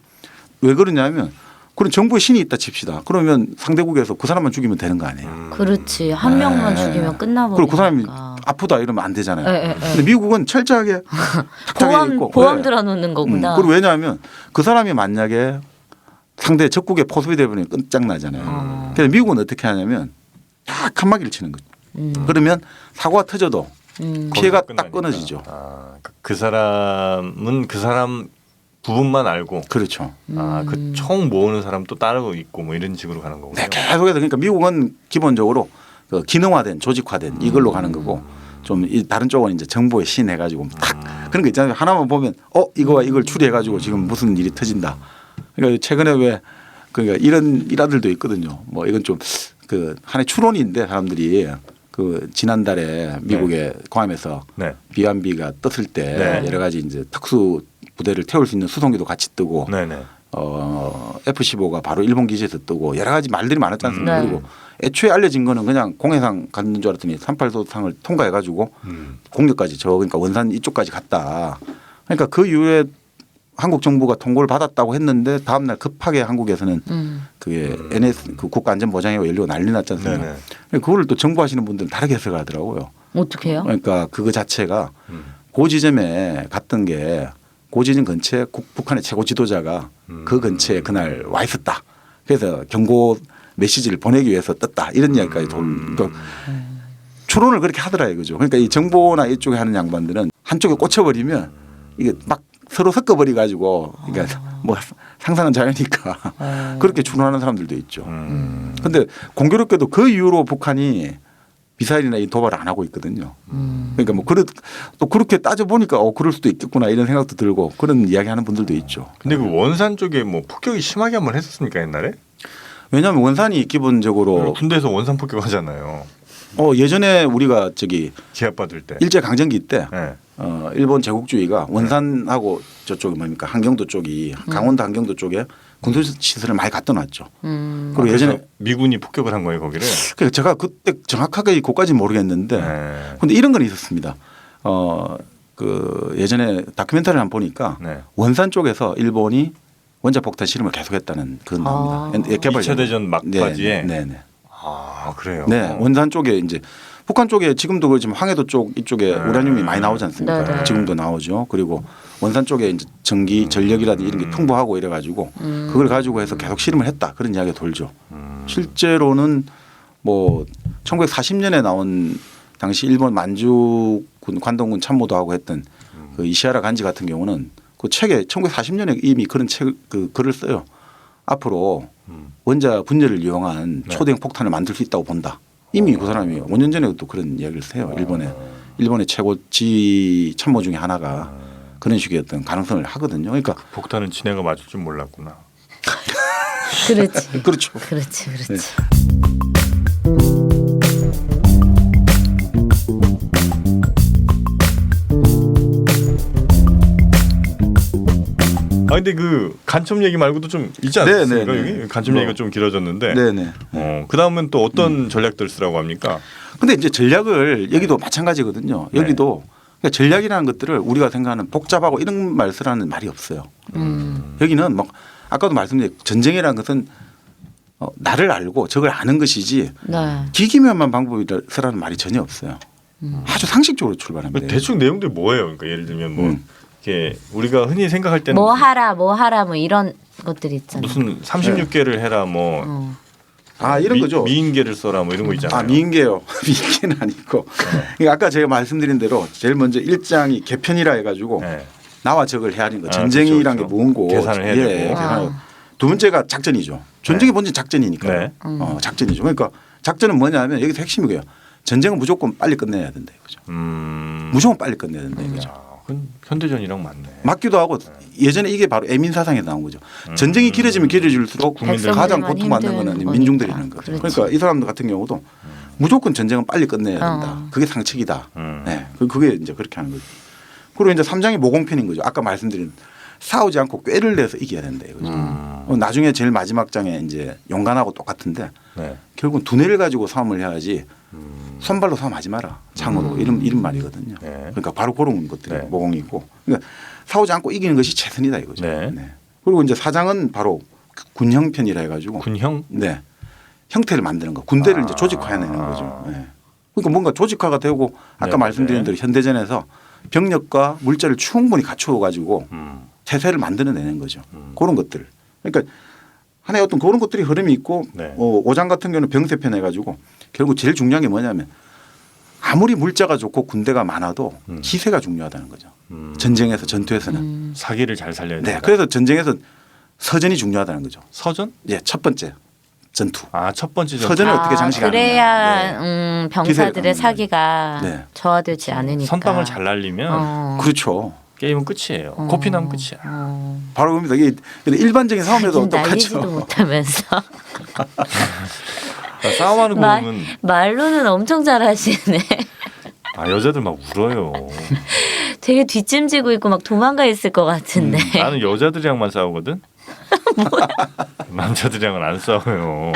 왜 그러냐면 그런 정보의 신이 있다 칩시다. 그러면 상대국에서 그 사람만 죽이면 되는 거 아니에요. 그렇지. 한 명만 네. 죽이면 끝나버리니까. 그리고 그 사람이 아프다 이러면 안 되잖아요. 네, 네, 네. 근데 미국은 철저하게 탁탁해 있고 보험 네. 들어놓는 거구나. 그리고 왜냐하면 그 사람이 만약에 상대 적국의 포섭이 되면 끝장나잖아요. 그래서 미국은 어떻게 하냐면 딱 칸막이를 치는 거죠. 그러면 사고가 터져도 피해가 거기서 딱 끝나니까. 끊어지죠. 그 사람은 그 사람 부분만 알고 그렇죠. 그 총 모으는 사람도 따로 있고 뭐 이런 식으로 가는 거군요. 네, 계속해서 그러니까 미국은 기본적으로 그 기능화된 조직화된 이걸로 가는 거고 좀 이 다른 쪽은 이제 정보에 신해가지고 탁 그런 거 있잖아요. 하나만 보면 이거와 이걸 추리해가지고 지금 무슨 일이 터진다. 그러니까 최근에 왜 그러니까 이런 일화들도 있거든요. 뭐 이건 좀 그 하나의 추론인데 사람들이 그 지난달에 미국의 괌에서 네. 비암비가 떴을 때 네. 여러 가지 이제 특수 부대를 태울 수 있는 수송기도 같이 뜨고 네네. F-15가 바로 일본 기지에서 뜨고 여러 가지 말들이 많았지 않습니까? 네. 그리고 애초에 알려진 거는 그냥 공해상 갔는 줄 알았더니 38도상을 통과해가지고 공격까지 그러니까 원산 이쪽까지 갔다. 그러니까 그 이후에 한국 정부가 통보를 받았다고 했는데 다음날 급하게 한국에서는 그게 NS 그 국가안전보장회의가 열리고 난리 났지 않습니까? 네네. 그거를 또 정부하시는 분들은 다르게 해석하더라고요. 어떻게 해요? 그러니까 그거 자체가 그 지점에 갔던 게 그 지점 근처에 북한의 최고 지도자가 그 근처에 그날 와 있었다. 그래서 경고 메시지를 보내기 위해서 떴다. 이런 이야기까지 그러니까 추론을 그렇게 하더라 이거죠. 그러니까 이 정보나 이쪽에 하는 양반들은 한쪽에 꽂혀버리면 이게 막 서로 섞어버리 가지고 그러니까 뭐 상상은 자유니까 그렇게 추론하는 사람들도 있죠. 그런데 공교롭게도 그 이후로 북한이 미사일이나 이 도발을 안 하고 있거든요. 그러니까 뭐 또 그렇게 따져 보니까 그럴 수도 있겠구나 이런 생각도 들고 그런 이야기하는 분들도 있죠. 근데 그 원산 쪽에 뭐 폭격이 심하게 한번 했었습니까 옛날에? 왜냐하면 원산이 기본적으로 군대에서 원산 폭격하잖아요. 예전에 우리가 저기 제압받을 때. 일제 강점기 때 네. 일본 제국주의가 원산하고 저쪽이 뭡니까 한경도 쪽이 강원도 한경도 쪽에 군사 시설을 많이 갖다 놨죠. 그리고 예전에 미군이 폭격을 한 거예요 거기를. 그러니까 제가 그때 정확하게 그것까지 모르겠는데 네. 근데 이런 건 있었습니다. 그 예전에 다큐멘터리를 한번 보니까 네. 원산 쪽에서 일본이 원자폭탄 실험을 계속했다는 그런 나옵니다. 개발 2차 대전 막바지에. 네. 아 그래요. 네, 원산 쪽에 이제 북한 쪽에 지금도 그렇지만 황해도 쪽 이쪽에 우라늄이 많이 나오지 않습니까? 네, 네. 지금도 나오죠. 그리고 원산 쪽에 이제 전기, 전력이라든지 이런 게 풍부하고 이래가지고 그걸 가지고 해서 계속 실험을 했다 그런 이야기가 돌죠. 실제로는 뭐 1940년에 나온 당시 일본 만주군 관동군 참모도 하고 했던 그 이시하라 간지 같은 경우는 그 책에 1940년에 이미 그런 그 글을 써요. 앞으로 원자 분열을 이용한 초대형 폭탄을 만들 수 있다고 본다. 이미 그 사람이 5년 전에도 그런 이야기를 해요. 일본의 최고 지휘 참모 중에 하나가 그런 식의 어떤 가능성을 하거든요. 그러니까 폭탄은 지네가 맞을 줄 몰랐구나. 그렇지. 그렇죠. 그렇지. 네. 근데 그 간첩 얘기 말고도 좀 있지 않습니까? 네, 네, 네. 여기 간첩 얘기가 좀 길어졌는데. 네네. 그 다음은 또 어떤 전략들 쓰라고 합니까? 근데 이제 전략을 여기도 마찬가지거든요. 여기도 그러니까 전략이라는 것들을 우리가 생각하는 복잡하고 이런 말 쓰라는 말이 없어요. 여기는 막 아까도 말씀드린 전쟁이라는 것은 나를 알고 적을 아는 것이지 네. 기기면만 방법이라는 말이 전혀 없어요. 아주 상식적으로 출발합니다. 대충 내용들이 뭐예요? 그러니까 예를 들면 뭐 이렇게 우리가 흔히 생각할 때는 뭐 하라 뭐 이런 것들 있잖아요. 무슨 36개를 해라 뭐 이런 거죠. 미인계를 써라 뭐 이런 거 있잖아요. 미인계요. 미인계는 아니고. 그러니까 아까 제가 말씀드린 대로 제일 먼저 일장이 개편이라 해가지고 네. 나와 적을 해야 하는 거. 전쟁이란 그렇죠. 게 뭔고. 계산을 해야 되고. 계산을. 두 번째가 작전이죠. 전쟁의 본질 작전이니까. 네. 작전이죠. 그러니까 작전은 뭐냐면 여기서 핵심이 그래요. 전쟁은 무조건 빨리 끝내야 된다 이거죠. 무조건 빨리 끝내야 된다 이거죠. 야, 그건 현대전이랑 맞네. 맞기도 하고 예전에 이게 바로 애민 사상에 나온 거죠. 전쟁이 길어지면 길어질수록 국민들 가장 백성들만 고통받는 힘든 거는 거니까. 민중들이라는 거죠. 그렇지. 그러니까 이 사람들 같은 경우도 무조건 전쟁은 빨리 끝내야 된다. 그게 상책이다. 네. 그게 이제 그렇게 하는 거죠. 그리고 이제 3장이 모공편인 거죠. 아까 말씀드린 싸우지 않고 꾀를 내서 이겨야 된다 이거죠. 나중에 제일 마지막 장에 이제 용간하고 똑같은데 네. 결국은 두뇌를 가지고 싸움을 해야지 손발로 싸움하지 마라. 창으로 이런 말이거든요. 네. 그러니까 바로 그런 것들이 네. 모공이 있고 그러니까 싸우지 않고 이기는 것이 최선이다 이거죠. 네. 그리고 이제 4장은 바로 군형편이라 해가지고 군형? 네. 형태를 만드는 거. 군대를 이제 조직화해내는 거죠. 네. 그러니까 뭔가 조직화가 되고 아까 네, 말씀드린 네. 대로 현대전에서 병력과 물자를 충분히 갖추어 가지고 태세를 만들어내는 거죠. 그런 것들. 그러니까 하나의 어떤 그런 것들이 흐름이 있고 네. 5장 같은 경우는 병세편 해가지고 결국 제일 중요한 게 뭐냐면 아무리 물자가 좋고 군대가 많아도 기세가 중요하다는 거죠. 전쟁에서 전투에서는. 사기를 잘 살려야 된다. 네. 그래서 전쟁에서 서전이 중요하다는 거죠. 서전? 예, 첫 번째 전투. 아, 첫 번째 전투. 서전을 어떻게 장식하느냐. 그래야 병사들의 기세를 사기가 네. 저하되지 않으니까. 선빵을 잘 날리면 그렇죠. 게임은 끝이에요. 코피 나면 끝이야. 바로 그겁니다. 이게 일반적인 싸움에도 날리지도 똑같죠. 못하면서 그러니까 싸움하는 거 보면 말로는 엄청 잘하시네. 아, 여자들 막 울어요. 되게 뒷짐지고 있고 막 도망가 있을 것 같은데. 나는 여자들이랑만 싸우거든. 남자들이랑은 안 싸워요.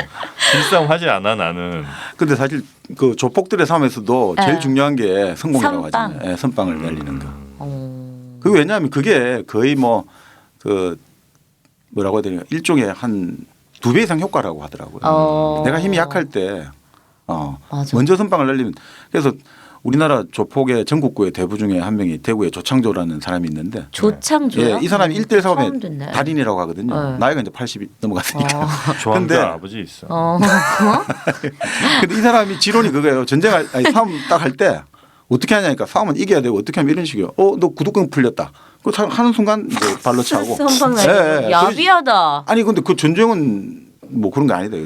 실싸움 하지 않아 나는. 근데 사실 그 조폭들의 싸움에서도 제일 네. 중요한 게 성공이라고 선빵. 하잖아요. 예, 선빵을 날리는 거. 어. 그 왜냐하면 그게 거의 뭐 그 뭐라고 해야 되냐 일종의 한 2배 이상 효과라고 하더라고요. 내가 힘이 약할 때 맞아. 먼저 선빵을 날리면 그래서 우리나라 조폭의 전국구의 대부 중에 한 명이 대구의 조창조라는 사람이 있는데 조창조요? 예, 이 사람이 1대1 싸움에 처음 듣네. 달인이라고 하거든요. 네. 나이가 이제 80이 넘어갔으니까. 조항조 근데- 아버지 있어. 근데 이 사람이 지론이 그거예요. 전쟁 아니 싸움 딱 할 때 어떻게 하냐니까 싸움은 이겨야 되고 어떻게 하면 이런 식이에요. 너 구두끈 풀렸다. 그 하는 순간 이제 발로 차고. 선방 예, 날리고 예. 야비하다. 아니 근데 그 전쟁은 뭐 그런 게 아니다.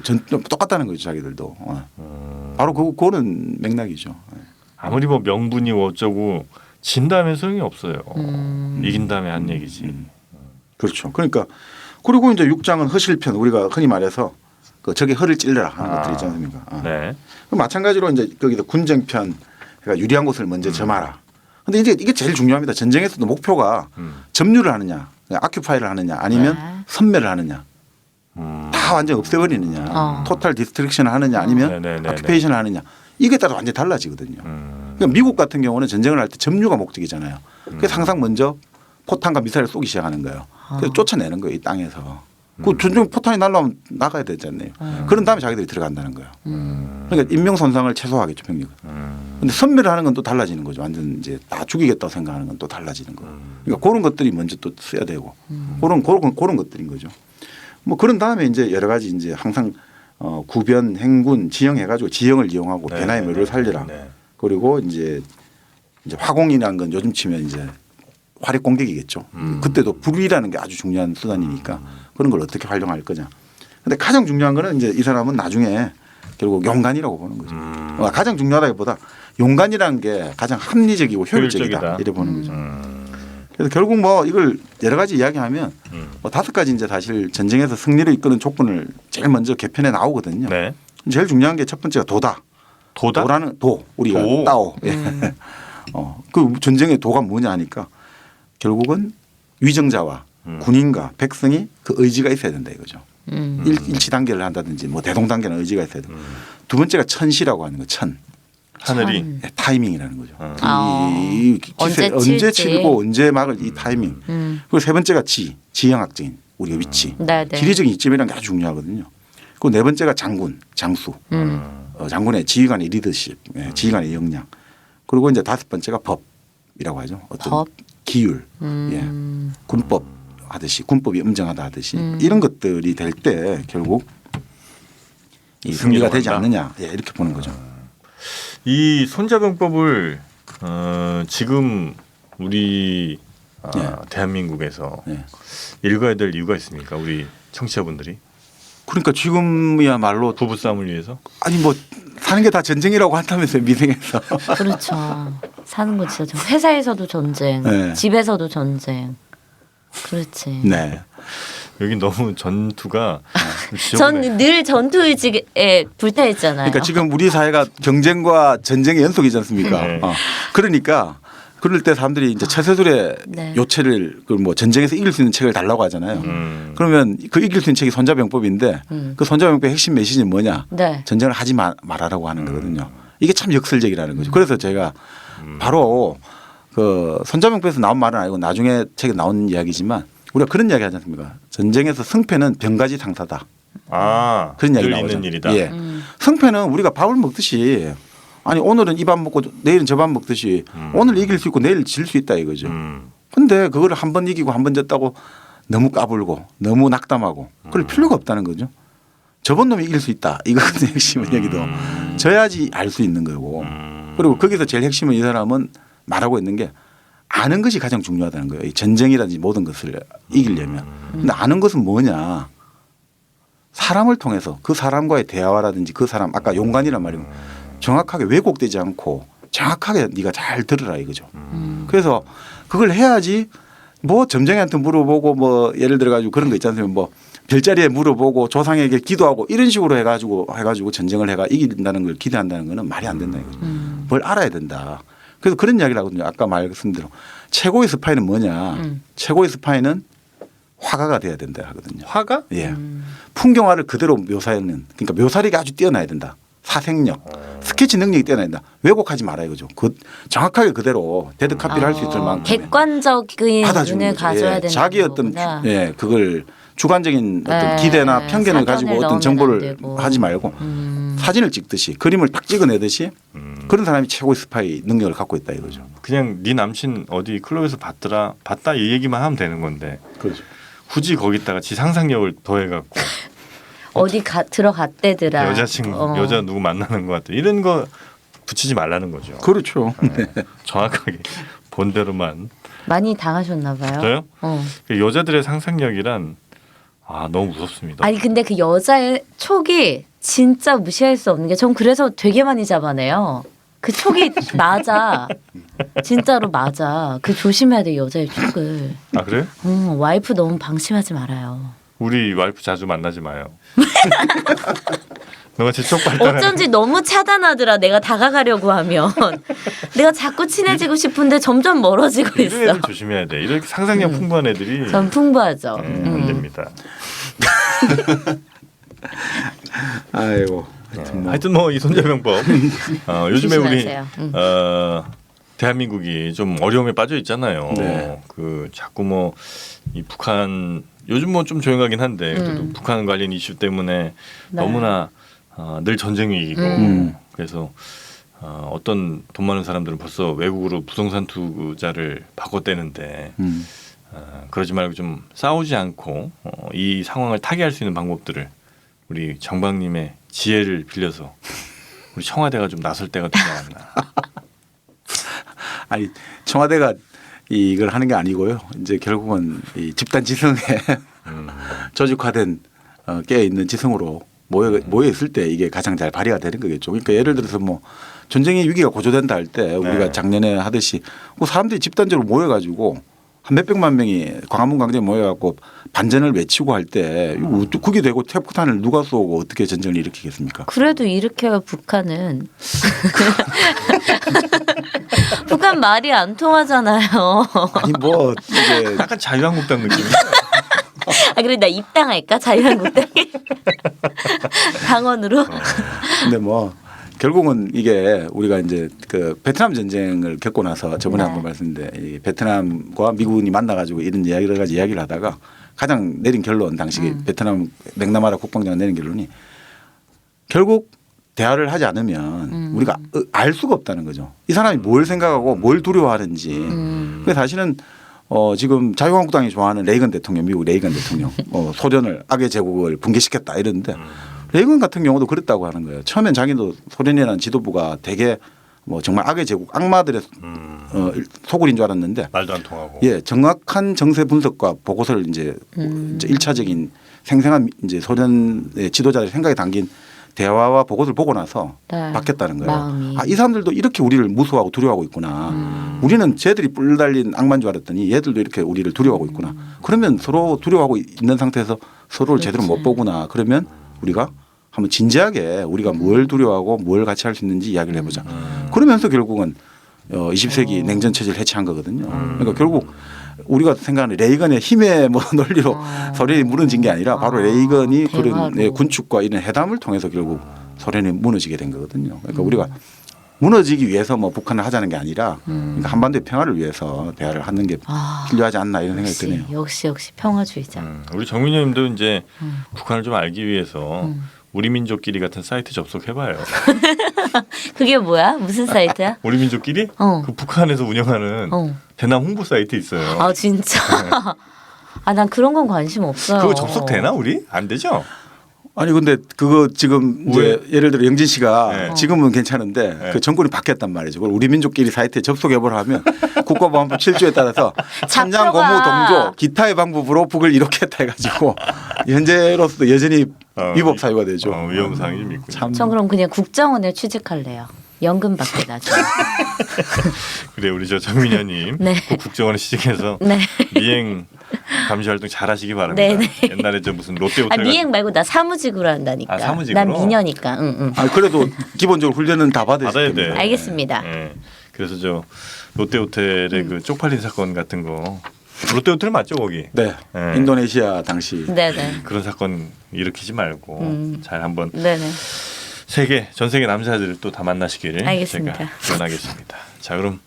똑같다는 거죠 자기들도. 바로 그거는 맥락이죠. 아무리 뭐 명분이 어쩌고 진 다음에 소용이 없어요. 이긴 다음에 한 얘기지. 그렇죠. 그러니까 그리고 이제 6장은 허실편 우리가 흔히 말해서 그 적의 허를 찔러라 하는 것들이 있지 않습니까? 네. 그럼 마찬가지로 이제 거기다 군정편 그러니까 유리한 곳을 먼저 점하라. 근데 이제 이게 제일 중요합니다. 전쟁에서도 목표가 점유를 하느냐, 아큐파이를 하느냐, 아니면 네. 선멸을 하느냐, 다 완전 없애버리느냐, 토탈 디스트릭션을 하느냐, 아니면 네네네네. 아큐페이션을 하느냐. 이게 따라 완전히 달라지거든요. 그러니까 미국 같은 경우는 전쟁을 할 때 점유가 목적이잖아요. 그래서 항상 먼저 포탄과 미사일을 쏘기 시작하는 거예요. 그래서 쫓아내는 거예요, 이 땅에서. 그 전쟁 포탄이 날라오면 나가야 되잖아요. 그런 다음에 자기들이 들어간다는 거예요. 그러니까 인명 손상을 최소화하겠죠, 병력은. 근데 선멸을 하는 건 또 달라지는 거죠. 완전 이제 다 죽이겠다고 생각하는 건 또 달라지는 거예요. 그러니까 그런 것들이 먼저 또 써야 되고 그런 것들인 거죠. 뭐 그런 다음에 이제 여러 가지 이제 항상 구변, 행군, 지형해가지고 지형을 이용하고 네, 배나의 네, 묘를 네, 살리라. 네. 그리고 이제 화공이라는 건 요즘 치면 이제 화력 공격이겠죠. 그때도 불이라는 게 아주 중요한 수단이니까 그런 걸 어떻게 활용할 거냐. 근데 가장 중요한 거는 이제 이 사람은 나중에 결국 용간이라고 보는 거죠. 가장 중요하다기보다 용간이라는 게 가장 합리적이고 효율적이다. 효율적이다. 이래 보는 거죠. 그래서 결국 뭐 이걸 여러 가지 이야기하면 뭐 5가지 이제 사실 전쟁에서 승리를 이끄는 조건을 제일 먼저 개편에 나오거든요. 네. 제일 중요한 게 첫 번째가 도다. 도다? 도라는 도 우리가 도. 따오. 예. 그 전쟁의 도가 뭐냐 하니까 결국은 위정자와 군인과 백성이 그 의지가 있어야 된다 이거죠. 일치 단계를 한다든지 뭐 대동단계는 의지가 있어야 되고 두 번째가 천시라고 하는 거 천. 하늘이 네, 타이밍이라는 거죠. 이 언제 언제 칠지. 치고 언제 막을 이 타이밍. 그리고 세 번째가 지형학적인 우리가 위치. 네, 네. 지리적인 이점이라는 게 아주 중요하거든요. 그리고 네 번째가 장군, 장수. 장군의 지휘관의 리더십, 지휘관의 역량. 그리고 이제 5번째가 법이라고 하죠. 어떤 법? 기율, 예. 군법 하듯이 군법이 엄정하다 하듯이 이런 것들이 될 때 결국 이 승리가 되지 간다. 않느냐 예, 이렇게 보는 거죠. 이 손자병법을 지금 우리 네. 대한민국에서 네. 읽어야 될 이유가 있습니까? 우리 청취자분들이 그러니까 지금이야말로 부부 싸움을 위해서 아니 뭐 사는 게 다 전쟁이라고 한다면서요 미생에서. 그렇죠. 사는 거 진짜 회사에서도 전쟁, 네. 집에서도 전쟁. 그렇지. 네. 여기 너무 전투가 전 늘 전투 의식에 불타 있잖아요. 그러니까 지금 우리 사회가 경쟁과 전쟁의 연속이지 않습니까? 네. 그러니까 그럴 때 사람들이 이제 처세술의 네. 요체를 그 뭐 전쟁에서 이길 수 있는 책을 달라고 하잖아요. 그러면 그 이길 수 있는 책이 손자병법인데 그 손자병법의 핵심 메시지는 뭐냐? 네. 전쟁을 하지 말아라고 하는 거거든요. 이게 참 역설적이라는 거죠. 그래서 제가 바로 그 손자병법에서 나온 말은 아니고 나중에 책에 나온 이야기지만 우리가 그런 이야기 하지 않습니까? 전쟁에서 승패는 병가지 상사다. 아, 그런 이야기 늘 나오죠. 있는 일이다. 예. 승패는 우리가 밥을 먹듯이 아니 오늘은 이 밥 먹고 내일은 저 밥 먹듯이 오늘 이길 수 있고 내일 질 수 있다 이거죠. 근데 그거를 한 번 이기고 한 번 졌다고 너무 까불고 너무 낙담하고 그럴 필요가 없다는 거죠. 저번 놈이 이길 수 있다. 이거는 핵심은 여기도 져야지 알 수 있는 거고. 그리고 거기서 제일 핵심은 이 사람은 말하고 있는 게 아는 것이 가장 중요하다는 거예요. 이 전쟁이라든지 모든 것을 이기려면. 근데 아는 것은 뭐냐. 사람을 통해서 그 사람과의 대화라든지 그 사람 아까 용관이란 말이고 정확하게 왜곡되지 않고 정확하게 네가 잘 들으라 이거죠. 그래서 그걸 해야지 뭐 점쟁이한테 물어보고 뭐 예를 들어 가지고 그런 거 있지 않습니까? 뭐 별자리에 물어보고 조상에게 기도하고 이런 식으로 해가지고 전쟁을 해가 이긴다는 걸 기대한다는 거는 말이 안 된다 이거죠. 뭘 알아야 된다. 그래서 그런 이야기를 하거든요. 아까 말씀드린 대로 최고의 스파이는 뭐냐. 최고의 스파이는 화가가 돼야 된다 하거든요. 화가? 예. 풍경화를 그대로 묘사하는 그러니까 묘사력이 아주 뛰어나야 된다. 사생력, 스케치 능력이 뛰어나야 된다. 왜곡하지 말아야 이거죠. 그 정확하게 그대로 데드 카피를 할 수 있을 만큼 객관적인 받아주는 눈을 거죠. 가져야 예. 되는 자기 어떤 거구나. 예 그걸 주관적인 어떤 네. 기대나 편견을 사견을 가지고 넣으면 어떤 안 정보를 되고. 하지 말고 사진을 찍듯이 그림을 딱 찍어내듯이 그런 사람이 최고의 스파이 능력을 갖고 있다 이거죠. 그냥 네 남친 어디 클럽에서 봤다 이 얘기만 하면 되는 건데 그렇죠. 굳이 거기다가 지 상상력을 더해갖고 어디 들어갔대더라. 여자친구 여자 누구 만나는 것 같아 이런 거 붙이지 말라는 거죠. 그렇죠. 네. 정확하게 본대로만. 많이 당하셨나 봐요. 저요? 어. 여자들의 상상력이란 너무 무섭습니다. 아니 근데 그 여자의 촉이 진짜 무시할 수 없는 게 전 그래서 되게 많이 잡아내요. 그 촉이 맞아. 진짜로 맞아. 그 조심해야 돼 여자의 촉을. 아 그래? 와이프 너무 방심하지 말아요. 우리 와이프 자주 만나지 마요. 너가 제쪽 발달하는 어쩐지 너무 차단하더라. 내가 다가가려고 하면 내가 자꾸 친해지고 싶은데 점점 멀어지고 이런 애들 있어. 조심해야 돼. 이렇게 상상력 풍부한 애들이 전 풍부하죠. 안 됩니다. 아이고. 하여튼 뭐 이 손자병법 요즘에 우리 조심하세요. 대한민국이 좀 어려움에 빠져 있잖아요. 네. 그 자꾸 뭐 이 북한 요즘 뭐 좀 조용하긴 한데 그래도 북한 관련 이슈 때문에 네. 너무나 늘 전쟁 위기고 그래서 어떤 돈 많은 사람들은 벌써 외국으로 부동산 투자를 바꿨대는데 그러지 말고 좀 싸우지 않고 이 상황을 타개할 수 있는 방법들을 우리 정방님의 지혜를 빌려서 우리 청와대가 좀 나설 때가 되지 않았나. 아니 청와대가 이걸 하는 게 아니고요. 이제 결국은 이 집단 지성에 조직화된 깨어 있는 지성으로 모여 있을 때 이게 가장 잘 발휘가 되는 거겠죠. 그러니까 예를 들어서 뭐 전쟁의 위기가 고조된다 할 때 우리가 작년에 하듯이 뭐 사람들이 집단적으로 모여가지고 한 몇백만 명이 광화문 광장에 모여갖고 반전을 외치고 할 때 그게 되고 태폭탄을 누가 쏘고 어떻게 전쟁을 일으키겠습니까? 그래도 일으켜요 북한은. 북한 말이 안 통하잖아요. 아니 뭐 이제 약간 자유한국당 느낌. 아 그래 나 입당할까 자유한국당에 당원으로. 근데 뭐 결국은 이게 우리가 이제 그 베트남 전쟁을 겪고 나서 저번에 네. 한번 말씀드렸는데 이 베트남과 미군이 만나가지고 이런 여러 가지 이야기를 하다가 가장 내린 결론 당시 베트남 맥나마라 국방장관 내린 결론이 결국 대화를 하지 않으면 우리가 알 수가 없다는 거죠. 이 사람이 뭘 생각하고 뭘 두려워하는지. 근데 사실은 지금 자유한국당이 좋아하는 레이건 대통령, 미국 레이건 대통령, 소련을 악의 제국을 붕괴시켰다 이러는데 레이건 같은 경우도 그랬다고 하는 거예요. 처음엔 자기도 소련이라는 지도부가 되게 뭐 정말 악의 제국, 악마들의 소굴인 줄 알았는데 말도 안 통하고. 예, 정확한 정세 분석과 보고서를 이제 1차적인 생생한 이제 소련의 지도자들의 생각이 담긴 대화와 보고서를 보고 나서 네. 바뀌었다는 거예요. 마음이. 이 사람들도 이렇게 우리를 무서워하고 두려워하고 있구나. 우리는 쟤들이 뿔 달린 악마인 줄 알았더니 얘들도 이렇게 우리를 두려워하고 있구나. 그러면 서로 두려워하고 있는 상태에서 서로를 제대로 못 보구나. 그러면 우리가 한번 진지하게 우리가 뭘 두려워하고 뭘 같이 할 수 있는지 이야기를 해보자. 그러면서 결국은 20세기 냉전 체제를 해체한 거거든요. 그러니까 결국 우리가 생각하는 레이건의 힘의 뭐 논리로 소련이 무너진 게 아니라 바로 레이건이 그런 대화로. 군축과 이런 회담을 통해서 결국 소련이 무너지게 된 거거든요. 그러니까 우리가 무너지기 위해서 뭐 북한을 하자는 게 아니라 그러니까 한반도의 평화를 위해서 대화를 하는 게 필요하지 않나 이런 생각이 드네요. 역시 평화주의자. 우리 정민님도 이제 북한을 좀 알기 위해서 우리 민족끼리 같은 사이트 접속해봐요. 그게 뭐야? 무슨 사이트야? 우리 민족끼리? 어. 그 북한에서 운영하는 어. 대남 홍보 사이트 있어요. 아 진짜? 아 난 그런 건 관심 없어요. 그거 접속되나 우리? 안 되죠? 아니 근데 그거 지금 이제 예를 들어 영진 씨가 네. 지금은 괜찮은데 네. 그 정권이 바뀌었단 말이죠. 그걸 우리 민족끼리 사이트에 접속해보라 하면 국가보안법 7조에 따라서 천장 고무 동조 기타의 방법으로 북을 이렇게 했다 해가지고 현재로서도 여전히 위법 사유가 되죠. 위험사항이 좀 있군요. 참 전 그럼 그냥 국정원에 취직할래요. 연금 받게 나중에. 그래 우리 저 정민현님 네. 꼭 국정원에 취직해서 네. 미행 감시 활동 잘하시기 바랍니다. 네, 네. 옛날에 저 무슨 롯데 아 호텔 미행 말고 나 사무직으로 한다니까. 아, 사무직으로? 난 미녀니까. 응. 아 그래도 기본적으로 훈련은 다 받아야 받아야 돼. 됩니다. 알겠습니다. 네. 그래서 저 롯데 호텔의 그 쪽팔린 사건 같은 거 롯데 호텔 맞죠 거기? 네. 네. 인도네시아 당시 네네. 그런 사건 일으키지 말고 잘 한번 네네. 전 세계 남자들을 또 다 만나시길 알겠습니다. 제가 기원하겠습니다. 자 그럼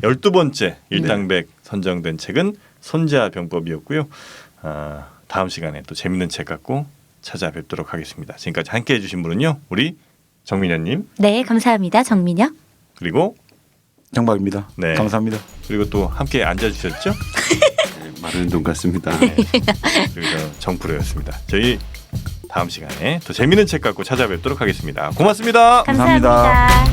12번째 일당백 선정된 책은 손자병법이었고요. 다음 시간에 또 재밌는 책 갖고 찾아뵙도록 하겠습니다. 지금까지 함께해 주신 분은요. 우리 정민현님 네 감사합니다 정민영. 그리고 정박입니다. 네. 감사합니다. 그리고 또 함께 앉아주셨죠? 마르는 돈 같습니다. 그리고 저 정프로였습니다. 저희 다음 시간에 더 재밌는 책 갖고 찾아뵙도록 하겠습니다. 고맙습니다. 감사합니다. 감사합니다.